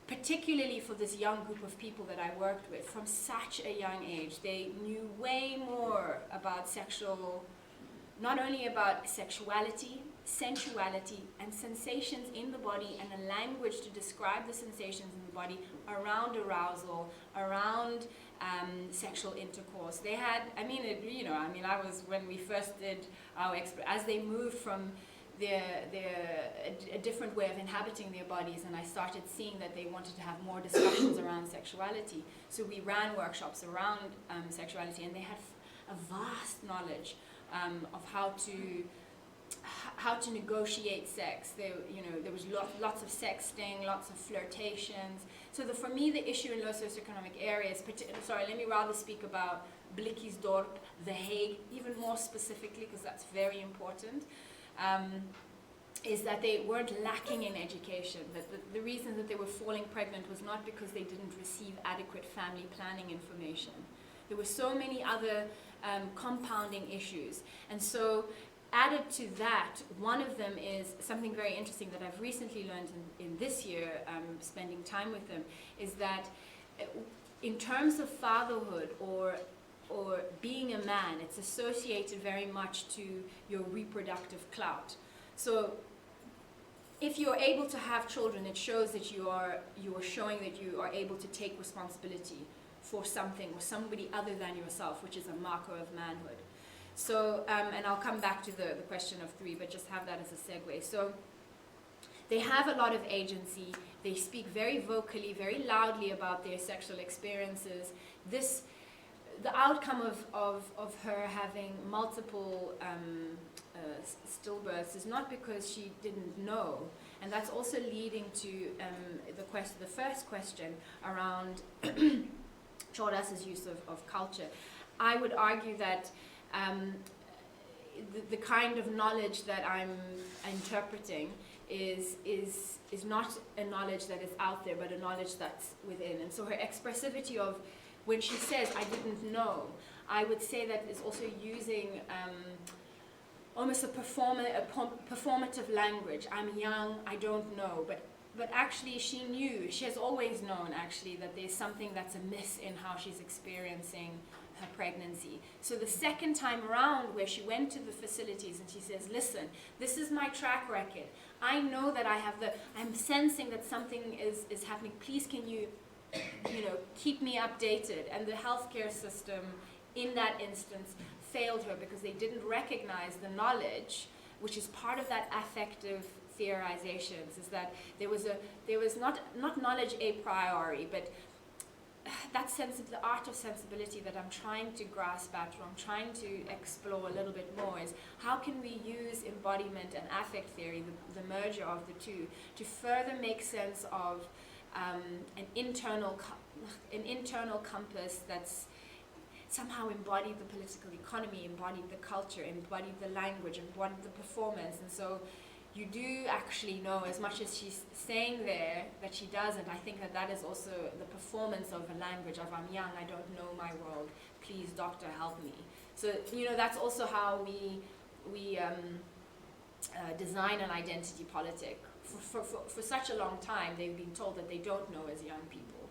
Speaker 2: Particularly for this young group of people that I worked with from such a young age, they knew way more about not only about sexuality, sensuality, and sensations in the body, and a language to describe the sensations in the body around arousal, around sexual intercourse. They had, I was, when we first did our as they moved from a different way of inhabiting their bodies, and I started seeing that they wanted to have more discussions around sexuality. So we ran workshops around sexuality, and they had a vast knowledge of how to negotiate sex. There was lots of sexting, lots of flirtations. So for me, the issue in low socioeconomic areas, let me rather speak about Blikkiesdorp, The Hague, even more specifically, because that's very important, is that they weren't lacking in education. That the reason that they were falling pregnant was not because they didn't receive adequate family planning information. There were so many other compounding issues. And so added to that, one of them is something very interesting that I've recently learned in this year, spending time with them, is that in terms of fatherhood or being a man, it's associated very much to your reproductive clout. So if you're able to have children, it shows that you are showing that you are able to take responsibility for something or somebody other than yourself, which is a marker of manhood. So, and I'll come back to the question of 3, but just have that as a segue. So they have a lot of agency. They speak very vocally, very loudly about their sexual experiences. The outcome of her having multiple stillbirths is not because she didn't know, and that's also leading to the first question around Chodas's use of culture. I would argue that the kind of knowledge that I'm interpreting is not a knowledge that is out there, but a knowledge that's within. And so her expressivity of, when she says, I didn't know, I would say that is also using almost a performative language. I'm young, I don't know, but actually she knew, she has always known actually that there's something that's amiss in how she's experiencing her pregnancy. So the second time around, where she went to the facilities and she says, listen, this is my track record. I know that I'm sensing that something is happening. Please can you keep me updated. And the healthcare system in that instance failed her because they didn't recognize the knowledge, which is part of that affective theorizations, is that there was not knowledge a priori, but that sense of the art of sensibility that I'm trying to grasp at, or I'm trying to explore a little bit more, is how can we use embodiment and affect theory, the merger of the two, to further make sense of an internal compass that's somehow embodied the political economy, embodied the culture, embodied the language, embodied the performance. And so you do actually know, as much as she's saying there that she doesn't, I think that is also the performance of a language of, I'm young, I don't know my world, please doctor help me. So that's also how we design an identity politic. For such a long time they've been told that they don't know as young people,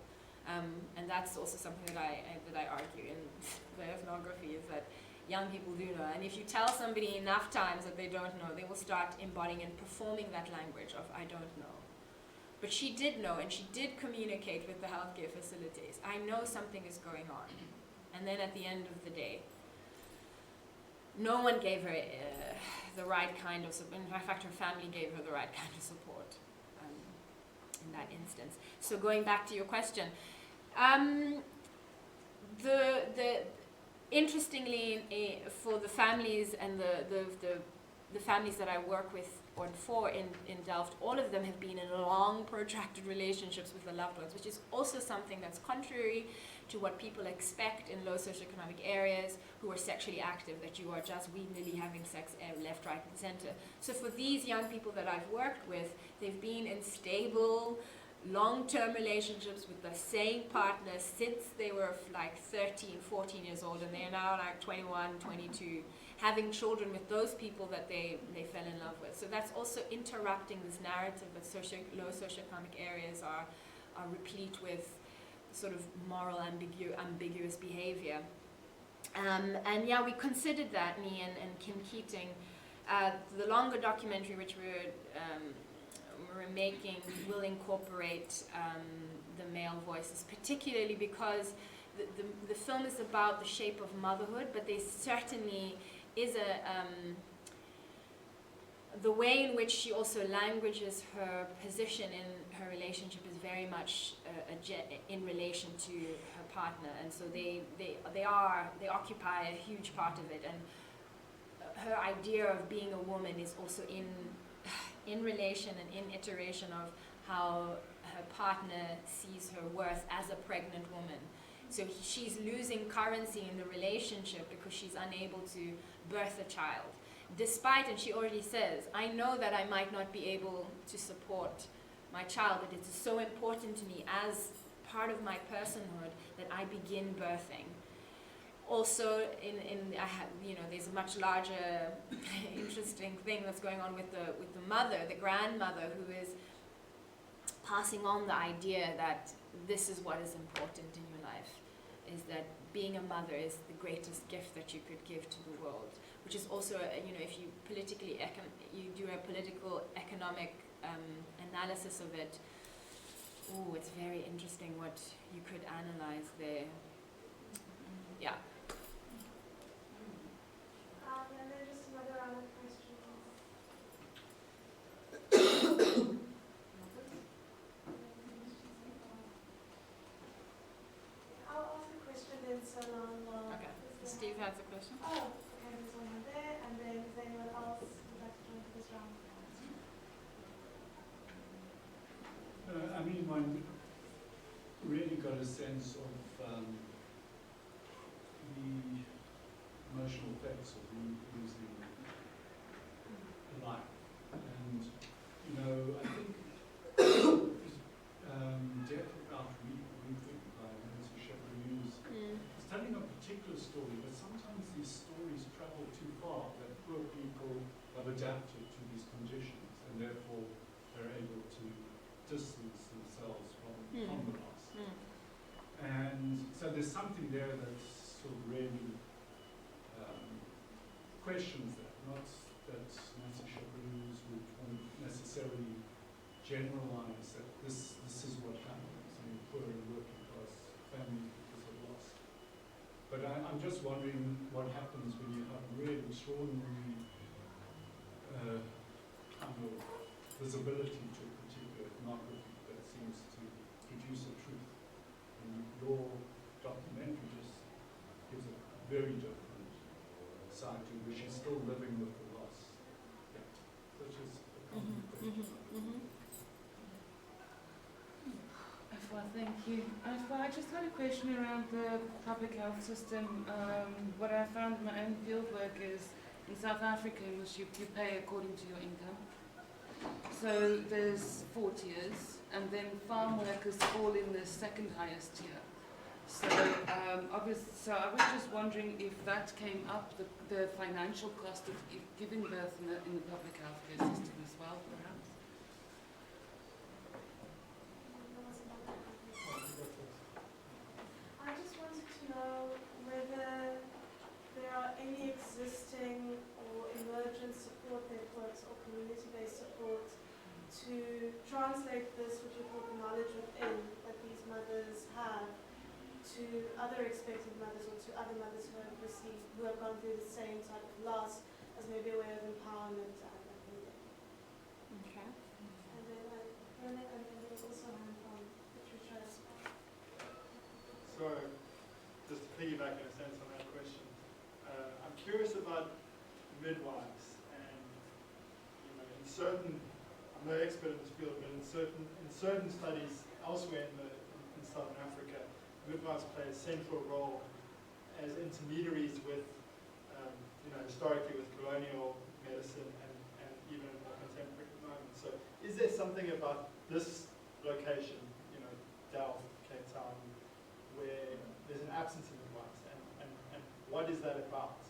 Speaker 2: and that's also something that I argue in the ethnography, is that young people do know. And if you tell somebody enough times that they don't know, they will start embodying and performing that language of, I don't know. But she did know, and she did communicate with the healthcare facilities. I know something is going on. And then at the end of the day, no one gave her the right kind of support. In fact, her family gave her the right kind of support in that instance. So going back to your question, interestingly, for the families and the families that I work with or for in Delft, all of them have been in long, protracted relationships with the loved ones, which is also something that's contrary to what people expect in low socioeconomic areas who are sexually active, that you are just willy-nilly having sex left, right, and center. So for these young people that I've worked with, they've been in stable, long-term relationships with the same partner since they were like 13, 14 years old, and they're now like 21, 22, having children with those people that they fell in love with. So that's also interrupting this narrative that low socioeconomic areas are replete with sort of moral ambiguous behavior. And yeah, we considered that, me and Kim Keating. The longer documentary which we're making will incorporate the male voices, particularly because the film is about the shape of motherhood, but there certainly is the way in which she also languages her position in her relationship is very much in relation to her partner, and so they occupy a huge part of it, and her idea of being a woman is also in relation and in iteration of how her partner sees her worth as a pregnant woman. So she's losing currency in the relationship because she's unable to birth a child. Despite, and she already says, I know that I might not be able to support my child, but it's so important to me as part of my personhood that I begin birthing. Also, there's a much larger, interesting thing that's going on with the mother, the grandmother, who is passing on the idea that this is what is important in your life, is that being a mother is the greatest gift that you could give to the world, which is also, if you you do a political economic analysis of it, it's very interesting what you could analyze there. Yeah.
Speaker 1: And then just another round of questions. I'll ask a question then, Salon.
Speaker 2: Okay. Steve has a question.
Speaker 1: Oh, okay, there's one there, and then is there anyone else who'd like to join for this round?
Speaker 9: I mean, one really got a sense of the emotional effects of losing life. And, I think Death Without Weeping by Nancy Shepherd-Hughes is telling a particular story, but sometimes these stories travel too far, that poor people have adapted to these conditions, and therefore they're able to distance themselves from the loss. And so there's something there that sort of really questions that, not that Nancy Shepherd-Hughes would necessarily generalize that this is what happens in poor and working class families because of loss. But I'm just wondering what happens when you have really extraordinary kind of visibility to a particular ethnography that seems to produce a truth. And your documentary just gives a very different side to which she's still living with the loss. Yeah. Such as a common question.
Speaker 10: Efua, thank you. Efua, I just had a question around the public health system. What I found in my own fieldwork is in South Africa, in which you pay according to your income. So there's 4 tiers, and then farm workers fall in the second highest tier. So I was just wondering if that came up, the financial cost of giving birth in the public healthcare system as well, perhaps.
Speaker 1: I just wanted to know whether there are any existing or emergent support networks or community-based support to translate this, which you call the knowledge within, that these mothers have, to other expected mothers or to other mothers who have gone through the same type of loss as maybe a way of empowerment and healing.
Speaker 2: Okay.
Speaker 1: And then there's also a hand from Patricia as well.
Speaker 11: So, just to piggyback in a sense on that question, I'm curious about midwives, and in certain, I'm no expert in this field, but in certain studies elsewhere in Southern Africa, midwives play a central role as intermediaries with, historically with colonial medicine and even in more contemporary moment. So, is there something about this location, Delft, Cape Town, where there's an absence of midwives, and what is that about?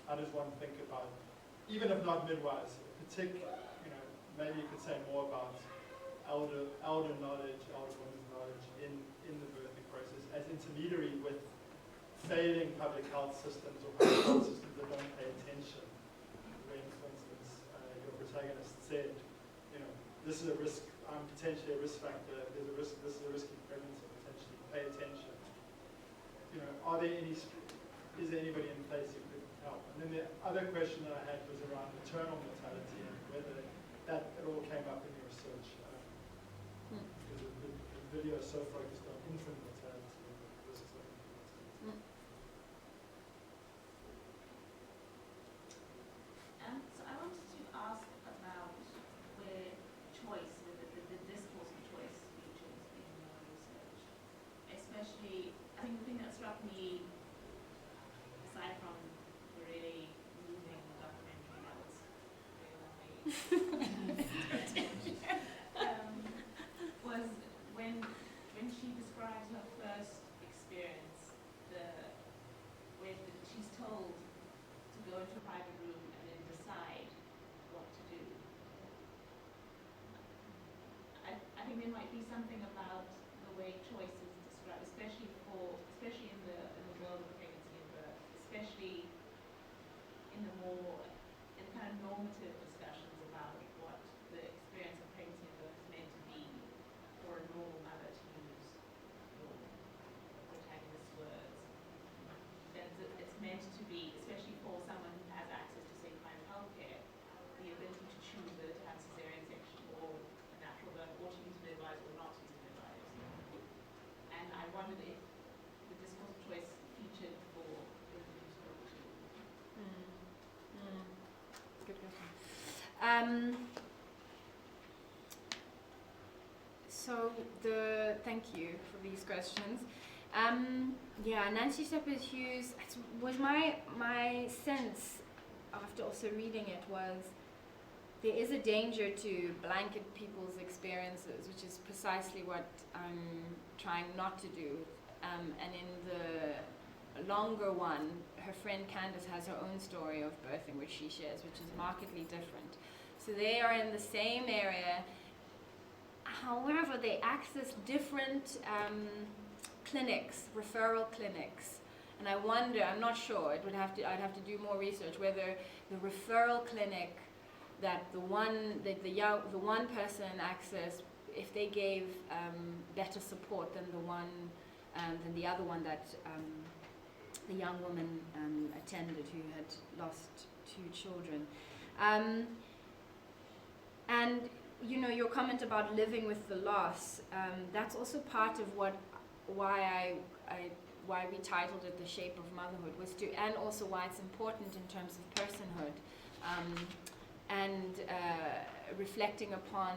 Speaker 11: How does one think about, even if not midwives, maybe you could say more about elder knowledge, elder women's knowledge in the birthing process as intermediary with failing public health systems or public health systems that don't pay attention. When, for instance, your protagonist said, this is a risk I'm potentially a risk factor, there's a risk, this is a risky pregnancy, potentially, pay attention. You know, are there any, is there anybody in place who could help? And then the other question that I had was around maternal mortality and whether that at all came up in your research. Because the video is so focused on infant mortality and the risks of infant mortality.
Speaker 12: So I wanted to ask about where choice, the discourse of choice features in your research. Especially, I think the thing that struck me, aside from the really moving documentary that was was when she describes her first experience, when she's told to go into a private room and then decide what to do. I think there might be something about the way choice is described, especially in the world of pregnancy and birth, especially in the kind of normative discussions about what the experience of pregnancy and birth is meant to be for a normal mother, to use your protagonist's words. That it's meant to be, especially for someone who has access to, say, private healthcare, the ability to choose whether to have cesarean section or a natural birth, or to use midwives or not to use midwives. And I wondered if the discourse of choice featured for religious work too.
Speaker 2: Good question. Thank you for these questions. Yeah, Nancy Shepherd Hughes, it was my sense after also reading it was there is a danger to blanket people's experiences, which is precisely what I'm trying not to do. And in the longer one, her friend Candace has her own story of birthing, which she shares, which is markedly different. So they are in the same area. However, they access different clinics, referral clinics. And I wonder, I'm not sure, I'd have to do more research, whether the referral clinic that the one person accessed, if they gave better support than than the other one that the young woman attended who had lost 2 children. And you know, your comment about living with the loss, that's also part of why we titled it The Shape of Motherhood, and also why it's important in terms of personhood, and reflecting upon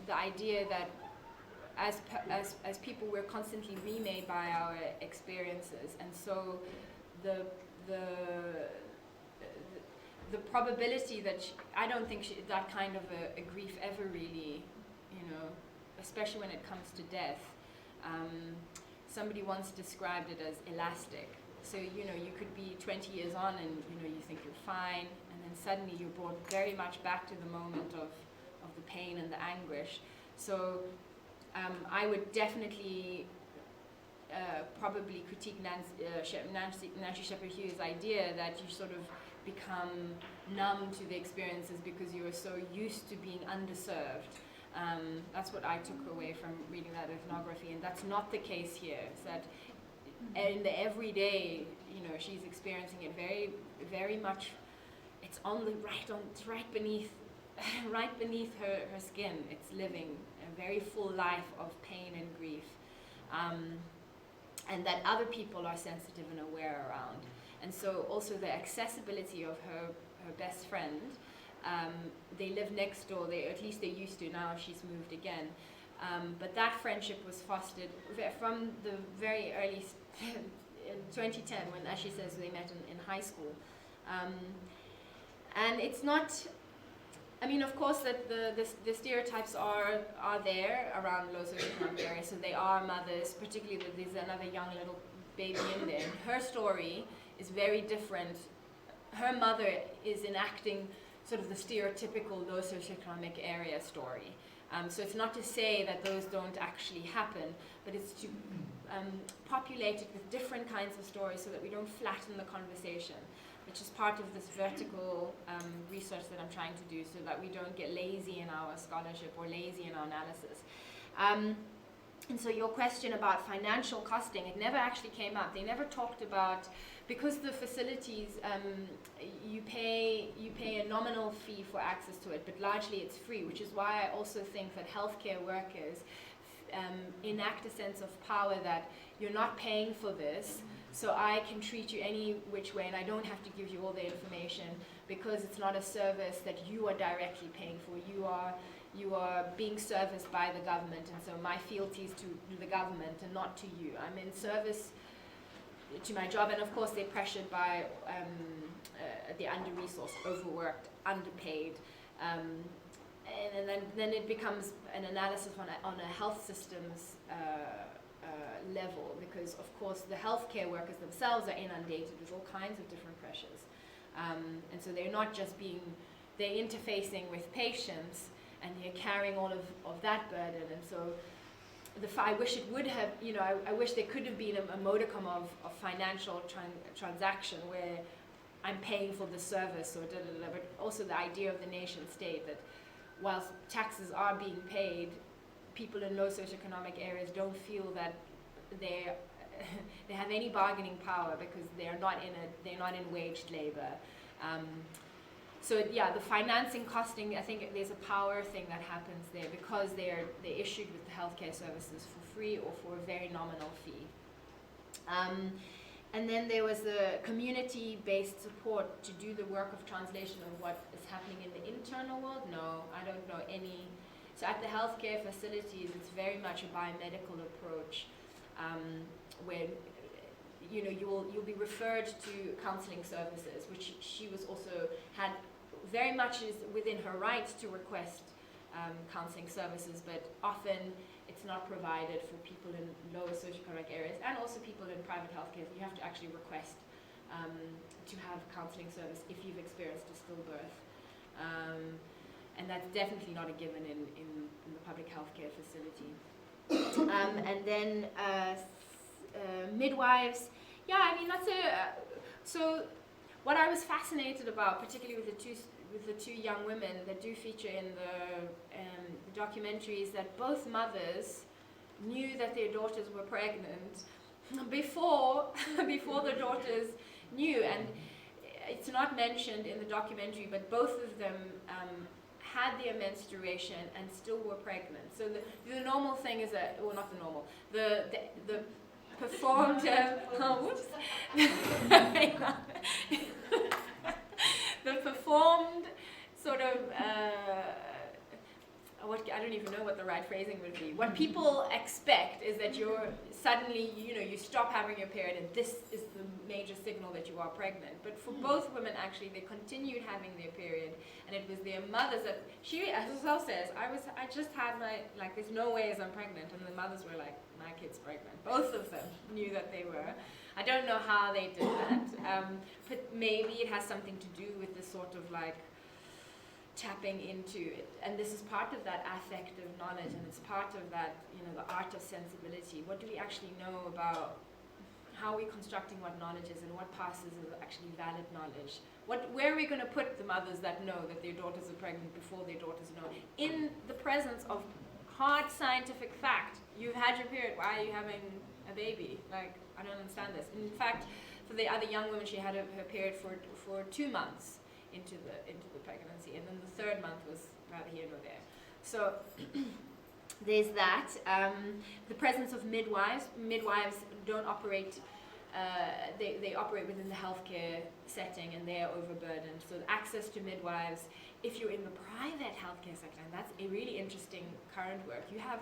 Speaker 2: the idea that as people, we're constantly remade by our experiences, and so the probability that I don't think that kind of a grief ever really, you know, especially when it comes to death. Somebody once described it as elastic. So, you know, you could be 20 years on and, you know, you think you're fine, and then suddenly you're brought very much back to the moment of the pain and the anguish. So I would definitely probably critique Nancy Shepherd Hughes' idea that you sort of become numb to the experiences because you are so used to being underserved. That's what I took away from reading that ethnography, and that's not the case here. It's that in the everyday, you know, she's experiencing it very, very much. It's right beneath her skin. It's living a very full life of pain and grief, and that other people are sensitive and aware around. And so also the accessibility of her best friend. They live next door, at least they used to, now she's moved again. But that friendship was fostered from the very early, in 2010, when, as she says, they met in high school. And it's not, I mean, of course, that the stereotypes are there around low socioeconomic areas, so they are mothers, particularly that there's another young little baby in there. Her story is very different. Her mother is enacting sort of the stereotypical low socioeconomic area story. So it's not to say that those don't actually happen, but it's to populate it with different kinds of stories so that we don't flatten the conversation. which is part of this vertical research that I'm trying to do, so that we don't get lazy in our scholarship or lazy in our analysis. And so your question about financial costing, it never actually came up. They never talked about, because the facilities, you pay a nominal fee for access to it, but largely it's free, which is why I also think that healthcare workers enact a sense of power that you're not paying for this, so I can treat you any which way and I don't have to give you all the information, because it's not a service that you are directly paying for. You are being serviced by the government, and so my fealty is to the government and not to you. I'm in service to my job, and of course they're pressured by the under-resourced, overworked, underpaid, and then it becomes an analysis on a health systems level, because of course the healthcare workers themselves are inundated with all kinds of different pressures, and so they're not just they're interfacing with patients, and they're carrying all of that burden. And so I wish it would have, I wish there could have been a modicum of financial transaction where I'm paying for the service, or but also the idea of the nation state, that whilst taxes are being paid, people in low socioeconomic areas don't feel that they have any bargaining power, because they're not in waged labor. So yeah, the financing costing, I think there's a power thing that happens there, because they're issued with the healthcare services for free or for a very nominal fee. And then there was the community-based support to do the work of translation of what is happening in the internal world. No, I don't know any. So at the healthcare facilities, it's very much a biomedical approach, where you'll be referred to counseling services, which she was also had very much is within her right to request counseling services, but often it's not provided for people in lower socioeconomic areas, and also people in private healthcare. You have to actually request to have counseling service if you've experienced a stillbirth. And that's definitely not a given in the public healthcare facility. And then midwives. Yeah, I mean, that's so what I was fascinated about, particularly with the two young women that do feature in the documentary, is that both mothers knew that their daughters were pregnant before the daughters knew. And it's not mentioned in the documentary, but both of them had their menstruation and still were pregnant. So the normal thing is that, well, not the normal, the performed, whoops, the performed sort of, I don't even know what the right phrasing would be. What people expect is that you're suddenly, you stop having your period, and this is the major signal that you are pregnant. But for both women, actually, they continued having their period, and it was their mothers that, she as well says, I just had there's no way I'm pregnant, and the mothers were like, my kid's pregnant. Both of them knew that they were. I don't know how they did that, but maybe it has something to do with this sort of tapping into it, and this is part of that affective knowledge, and it's part of that, the art of sensibility. What do we actually know about how we're constructing what knowledge is, and what passes as actually valid knowledge? Where are we going to put the mothers that know that their daughters are pregnant before their daughters know? In the presence of hard scientific fact, you've had your period, why are you having a baby? I don't understand this. In fact, for the other young woman, she had her period for 2 months into the pregnancy, and then the 3rd month was neither here nor there. So there's that. The presence of midwives. Midwives don't operate. They operate within the healthcare setting, and they are overburdened. So access to midwives. If you're in the private healthcare sector, and that's a really interesting current work, you have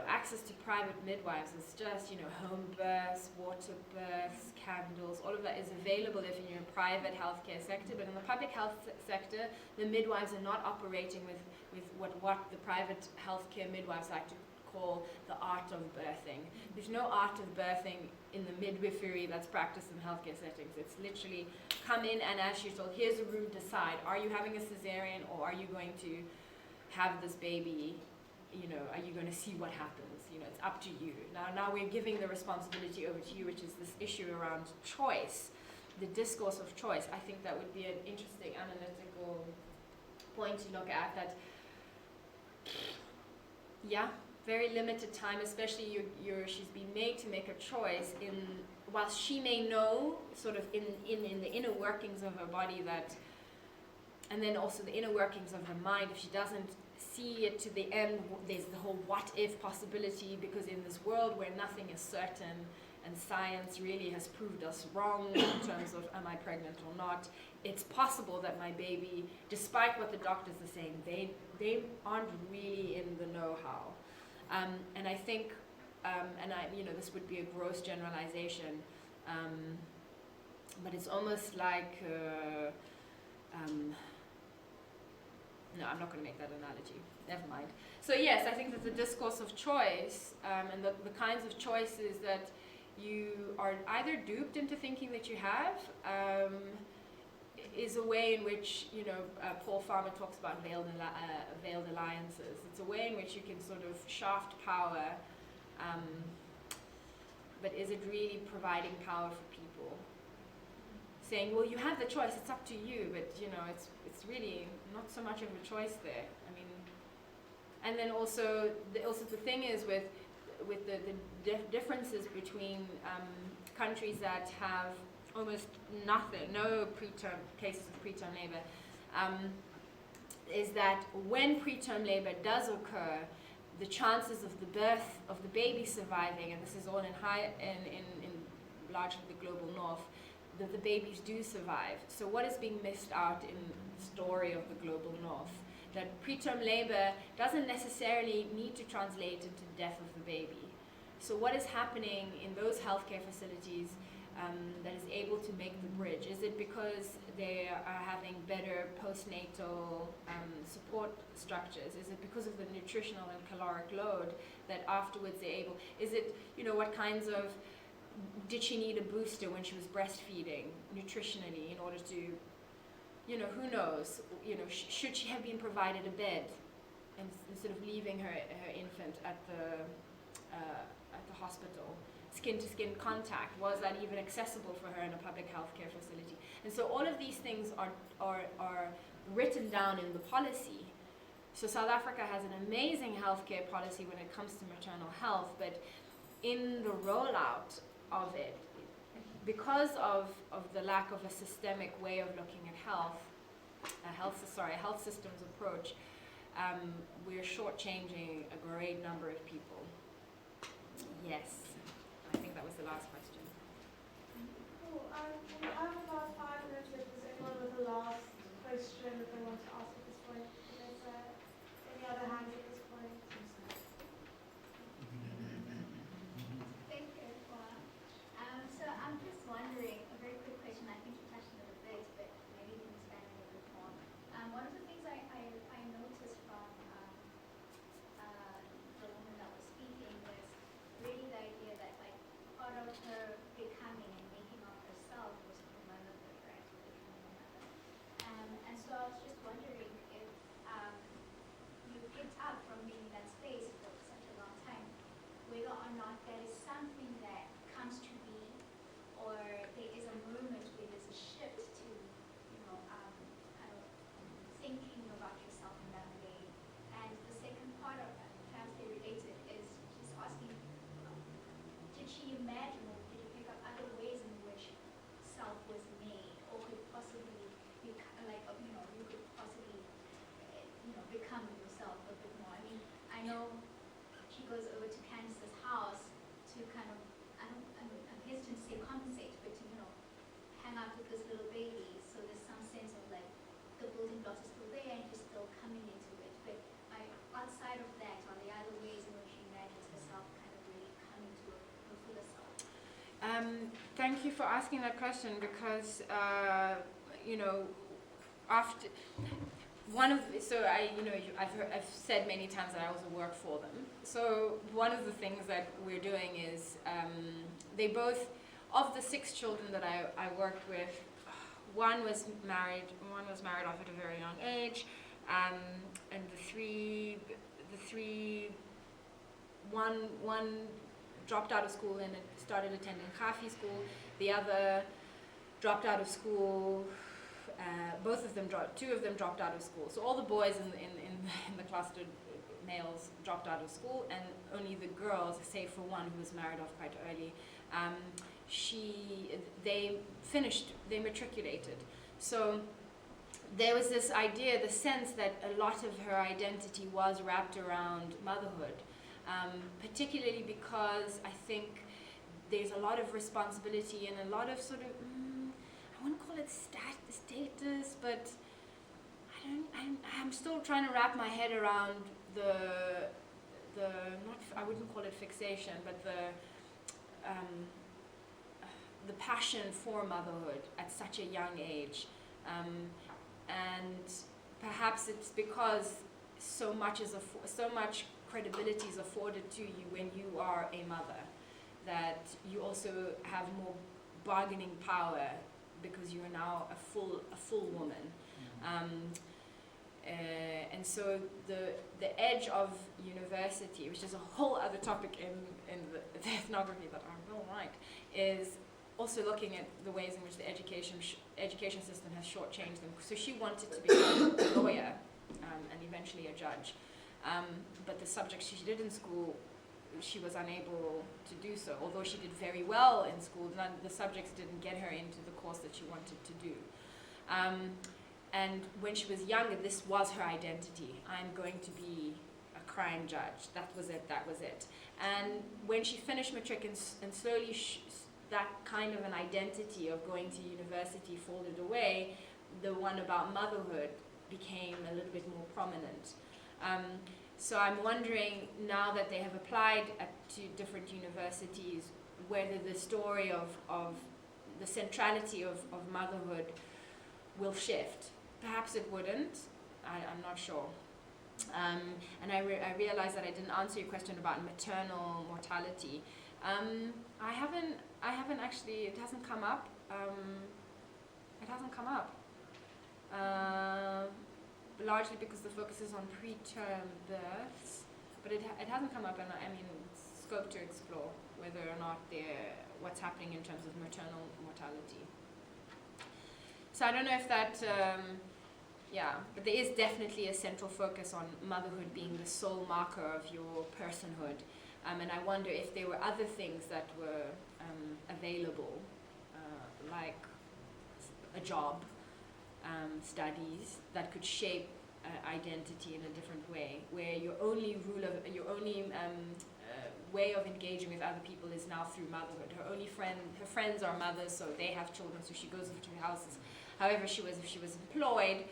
Speaker 2: access to private midwives. It's just, home births, water births, candles, all of that is available if you're in a private healthcare sector. But in the public health sector, the midwives are not operating with what the private healthcare midwives like to call the art of birthing. There's no art of birthing in the midwifery that's practiced in healthcare settings. It's literally come in, and as you're told, here's a room, decide. Are you having a cesarean, or are you going to have this baby? Are you going to see what happens? It's up to you. Now we're giving the responsibility over to you, which is this issue around choice. the discourse of choice. I think that would be an interesting analytical point to look at. That, yeah, very limited time, especially she's been made to make a choice whilst she may know sort of in the inner workings of her body that, and then also the inner workings of her mind, if she doesn't see it to the end, there's the whole what if possibility, because in this world where nothing is certain and science really has proved us wrong in terms of am I pregnant or not, it's possible that my baby, despite what the doctors are saying, they aren't really in the know-how. And I think, this would be a gross generalization, but it's almost like, no, I'm not going to make that analogy. Never mind. So yes, I think that the discourse of choice and the kinds of choices that you are either duped into thinking that you have is a way in which, Paul Farmer talks about veiled alliances. It's a way in which you can sort of shaft power, but is it really providing power for people? Saying, well, you have the choice, it's up to you, but it's really not so much of a choice there. I mean, and then also the thing is with the differences between countries that have almost nothing, no cases of preterm labor, is that when preterm labor does occur, the chances of the birth of the baby surviving, and this is all in largely the global north, that the babies do survive. So what is being missed out in the story of the global north? That preterm labor doesn't necessarily need to translate into the death of the baby. So what is happening in those healthcare facilities that is able to make the bridge? Is it because they are having better postnatal support structures? Is it because of the nutritional and caloric load that afterwards they're able? Is it, what kinds of, did she need a booster when she was breastfeeding nutritionally in order to, who knows? Should she have been provided a bed instead of leaving her infant at the hospital? Skin-to-skin contact, was that even accessible for her in a public healthcare facility? And so all of these things are written down in the policy. So South Africa has an amazing healthcare policy when it comes to maternal health, but in the rollout of it, because of the lack of a systemic way of looking at health, a health systems approach, we're shortchanging a great number of people. Yes. I think that was the last question.
Speaker 1: Cool. We have about 5 minutes if there's anyone with a last question that they want to ask at this point. If there's any other hands at this point.
Speaker 13: Thank you, Efua. So I'm just wondering, a very quick question, I think you touched on it a bit, but maybe you can expand a little bit more. One of the things I noticed from the woman that was speaking was really the idea that part of her becoming and making of herself was through motherhood, right? Becoming a mother. And so I was just wondering if you picked up from being in that space for such a long time, whether or not that is something that comes to be, or there is a moment where there's a shift to, kind of thinking about yourself in that way. And the second part of that, perhaps they related, is just asking, did she imagine or did you pick up other ways in which self was made, or could possibly become, you could possibly, become yourself a bit more? I mean, I know she goes over to Candice's house to kind of, I'm hesitant to say compensate, but to, hang out with this little baby, so there's some sense of the building blocks are still there and you're still coming into it. But outside of that, are there other ways in which she imagines herself kind of really coming to her fuller self?
Speaker 2: Thank you for asking that question, because after I've said many times that I also work for them. So one of the things that we're doing is they both, of the 6 children that I worked with, one was married off at a very young age, and one dropped out of school and started attending Kafi school. The other dropped out of school. Two of them dropped out of school. So all the boys in the cluster, males, dropped out of school, and only the girls, save for one who was married off quite early, they matriculated. So there was this idea, the sense that a lot of her identity was wrapped around motherhood, particularly because I think there's a lot of responsibility and a lot of sort of, I wouldn't call it status, but I'm still trying to wrap my head around I wouldn't call it fixation, but the passion for motherhood at such a young age. And perhaps it's because so much credibility is afforded to you when you are a mother, that you also have more bargaining power because you are now a full woman. And so the edge of university, which is a whole other topic in the ethnography that I will write, is also looking at the ways in which the education system has shortchanged them. So she wanted to become a lawyer and eventually a judge. But the subjects she did in school, she was unable to do so. Although she did very well in school, none of the subjects didn't get her into the course that she wanted to do. And when she was younger, this was her identity. I'm going to be a crime judge. That was it. And when she finished matric and slowly that kind of an identity of going to university folded away, the one about motherhood became a little bit more prominent. So I'm wondering, now that they have applied to different universities, whether the story of the centrality of motherhood will shift. Perhaps it wouldn't. I'm not sure. And I realized that I didn't answer your question about maternal mortality. I haven't actually. It hasn't come up. Largely because the focus is on preterm births, but it hasn't come up, and I mean, scope to explore whether or not what's happening in terms of maternal mortality. So I don't know if that, but there is definitely a central focus on motherhood being the sole marker of your personhood, and I wonder if there were other things that were available, like a job, studies that could shape identity in a different way, where your only way of engaging with other people is now through motherhood. Her friends are mothers, so they have children, so she goes into houses. However, if she was employed,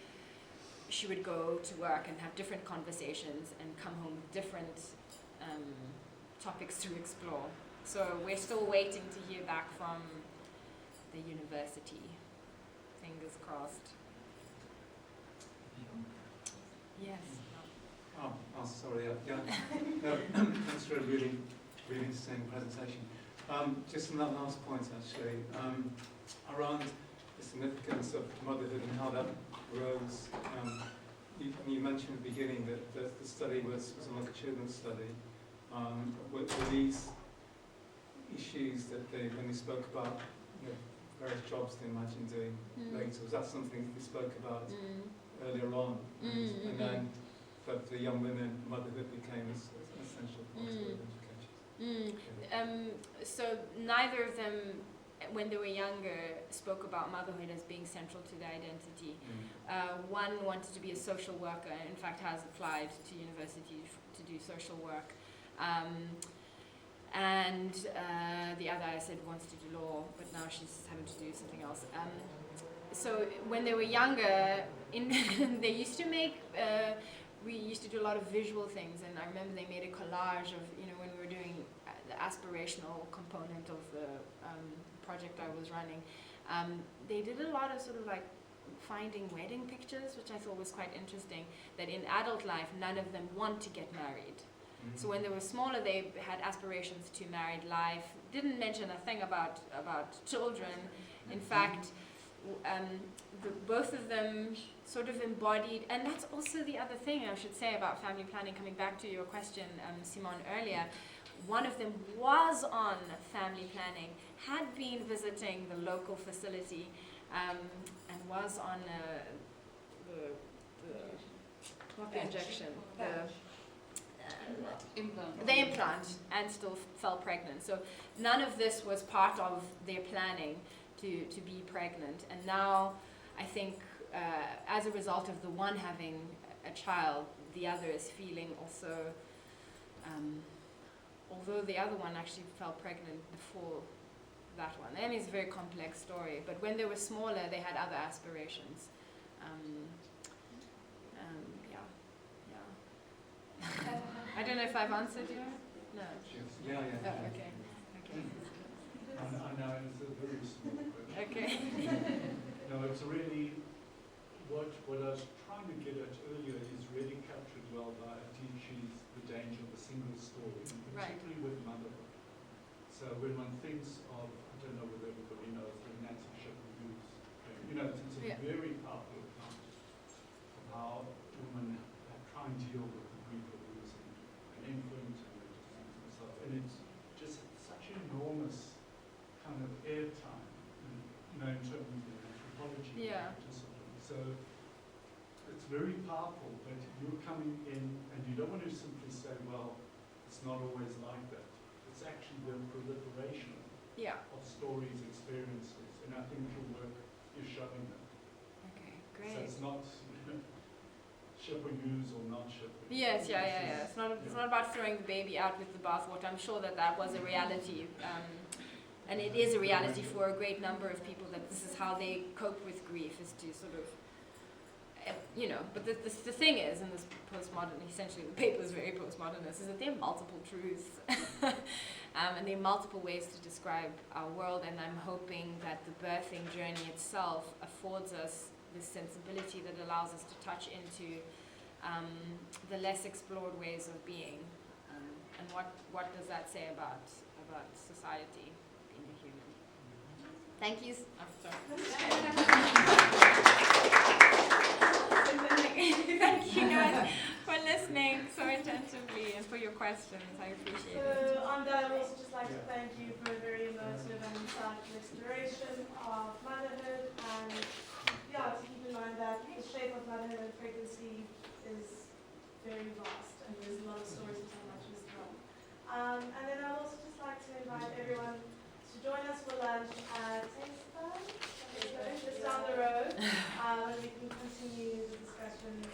Speaker 2: she would go to work and have different conversations and come home with different topics to explore. So we're still waiting to hear back from the university. Fingers crossed. Yes.
Speaker 14: Oh, sorry. Yeah. No, thanks for a really interesting presentation. Just on that last point, actually, around the significance of motherhood and how that grows. You mentioned at the beginning that the study was a longitudinal study. Were these issues that when they spoke about various jobs they imagined doing later, was that something they spoke about earlier on? And then for the young women, motherhood became an essential part of education.
Speaker 2: So neither of them, when they were younger, spoke about motherhood as being central to their identity. One wanted to be a social worker, and in fact has applied to university to do social work. And the other, I said, wants to do law, but now she's having to do something else. So when they were younger, they used to make, we used to do a lot of visual things, and I remember they made a collage of, when we were doing the aspirational component of the project I was running. They did a lot of sort of like finding wedding pictures, which I thought was quite interesting, that in adult life, none of them want to get married. So when they were smaller, they had aspirations to married life, didn't mention a thing about children. In fact, both of them sort of embodied, and that's also the other thing I should say about family planning, coming back to your question, Simon, earlier. one of them was on family planning, had been visiting the local facility, and was on not the injection, the implant, and still fell pregnant. So none of this was part of their planning to be pregnant. And now I think as a result of the one having a child, the other is feeling also, although the other one actually fell pregnant before that one. I mean, it's a very complex story, but when they were smaller, they had other aspirations. I don't know if I've answered you. No.
Speaker 14: Yeah.
Speaker 2: Oh, okay.
Speaker 9: I know it's a very small question.
Speaker 2: Okay.
Speaker 9: No, it's really what I was trying to get at earlier is really captured well by Adithi's The Danger of a Single Story, and particularly with motherhood. So when one thinks of, I don't know whether everybody knows, the Nancy Shepherd-Hughes, it's a very powerful account of how women try and deal with the grief of losing an infant and stuff, and it's just such enormous kind of airtime, in terms of anthropology discipline. So it's very powerful, but you're coming in and you don't want to simply say, well, it's not always like that. It's actually the proliferation of stories, experiences, and I think your work is showing that.
Speaker 2: Okay, great.
Speaker 9: So it's not shepherd use or not shepherd.
Speaker 2: Yes, yeah. It's not about throwing the baby out with the bathwater. I'm sure that was a reality. And it is a reality for a great number of people that this is how they cope with grief, is to sort of, but the thing is, in this postmodern, essentially the paper is very postmodernist, is that there are multiple truths. And there are multiple ways to describe our world, and I'm hoping that the birthing journey itself affords us this sensibility that allows us to touch into the less explored ways of being. And what does that say about society? Thank you. I'm sorry. Thank you guys for listening so attentively and for your questions. I appreciate it.
Speaker 1: So on that, I would also just like to thank you for a very immersive and insightful exploration of motherhood, and to keep in mind that the shape of motherhood and pregnancy is very vast, and there's a lot of stories to tell about as well. And then I'd also just like to invite everyone to join us for lunch at just down the road, and we can continue the discussions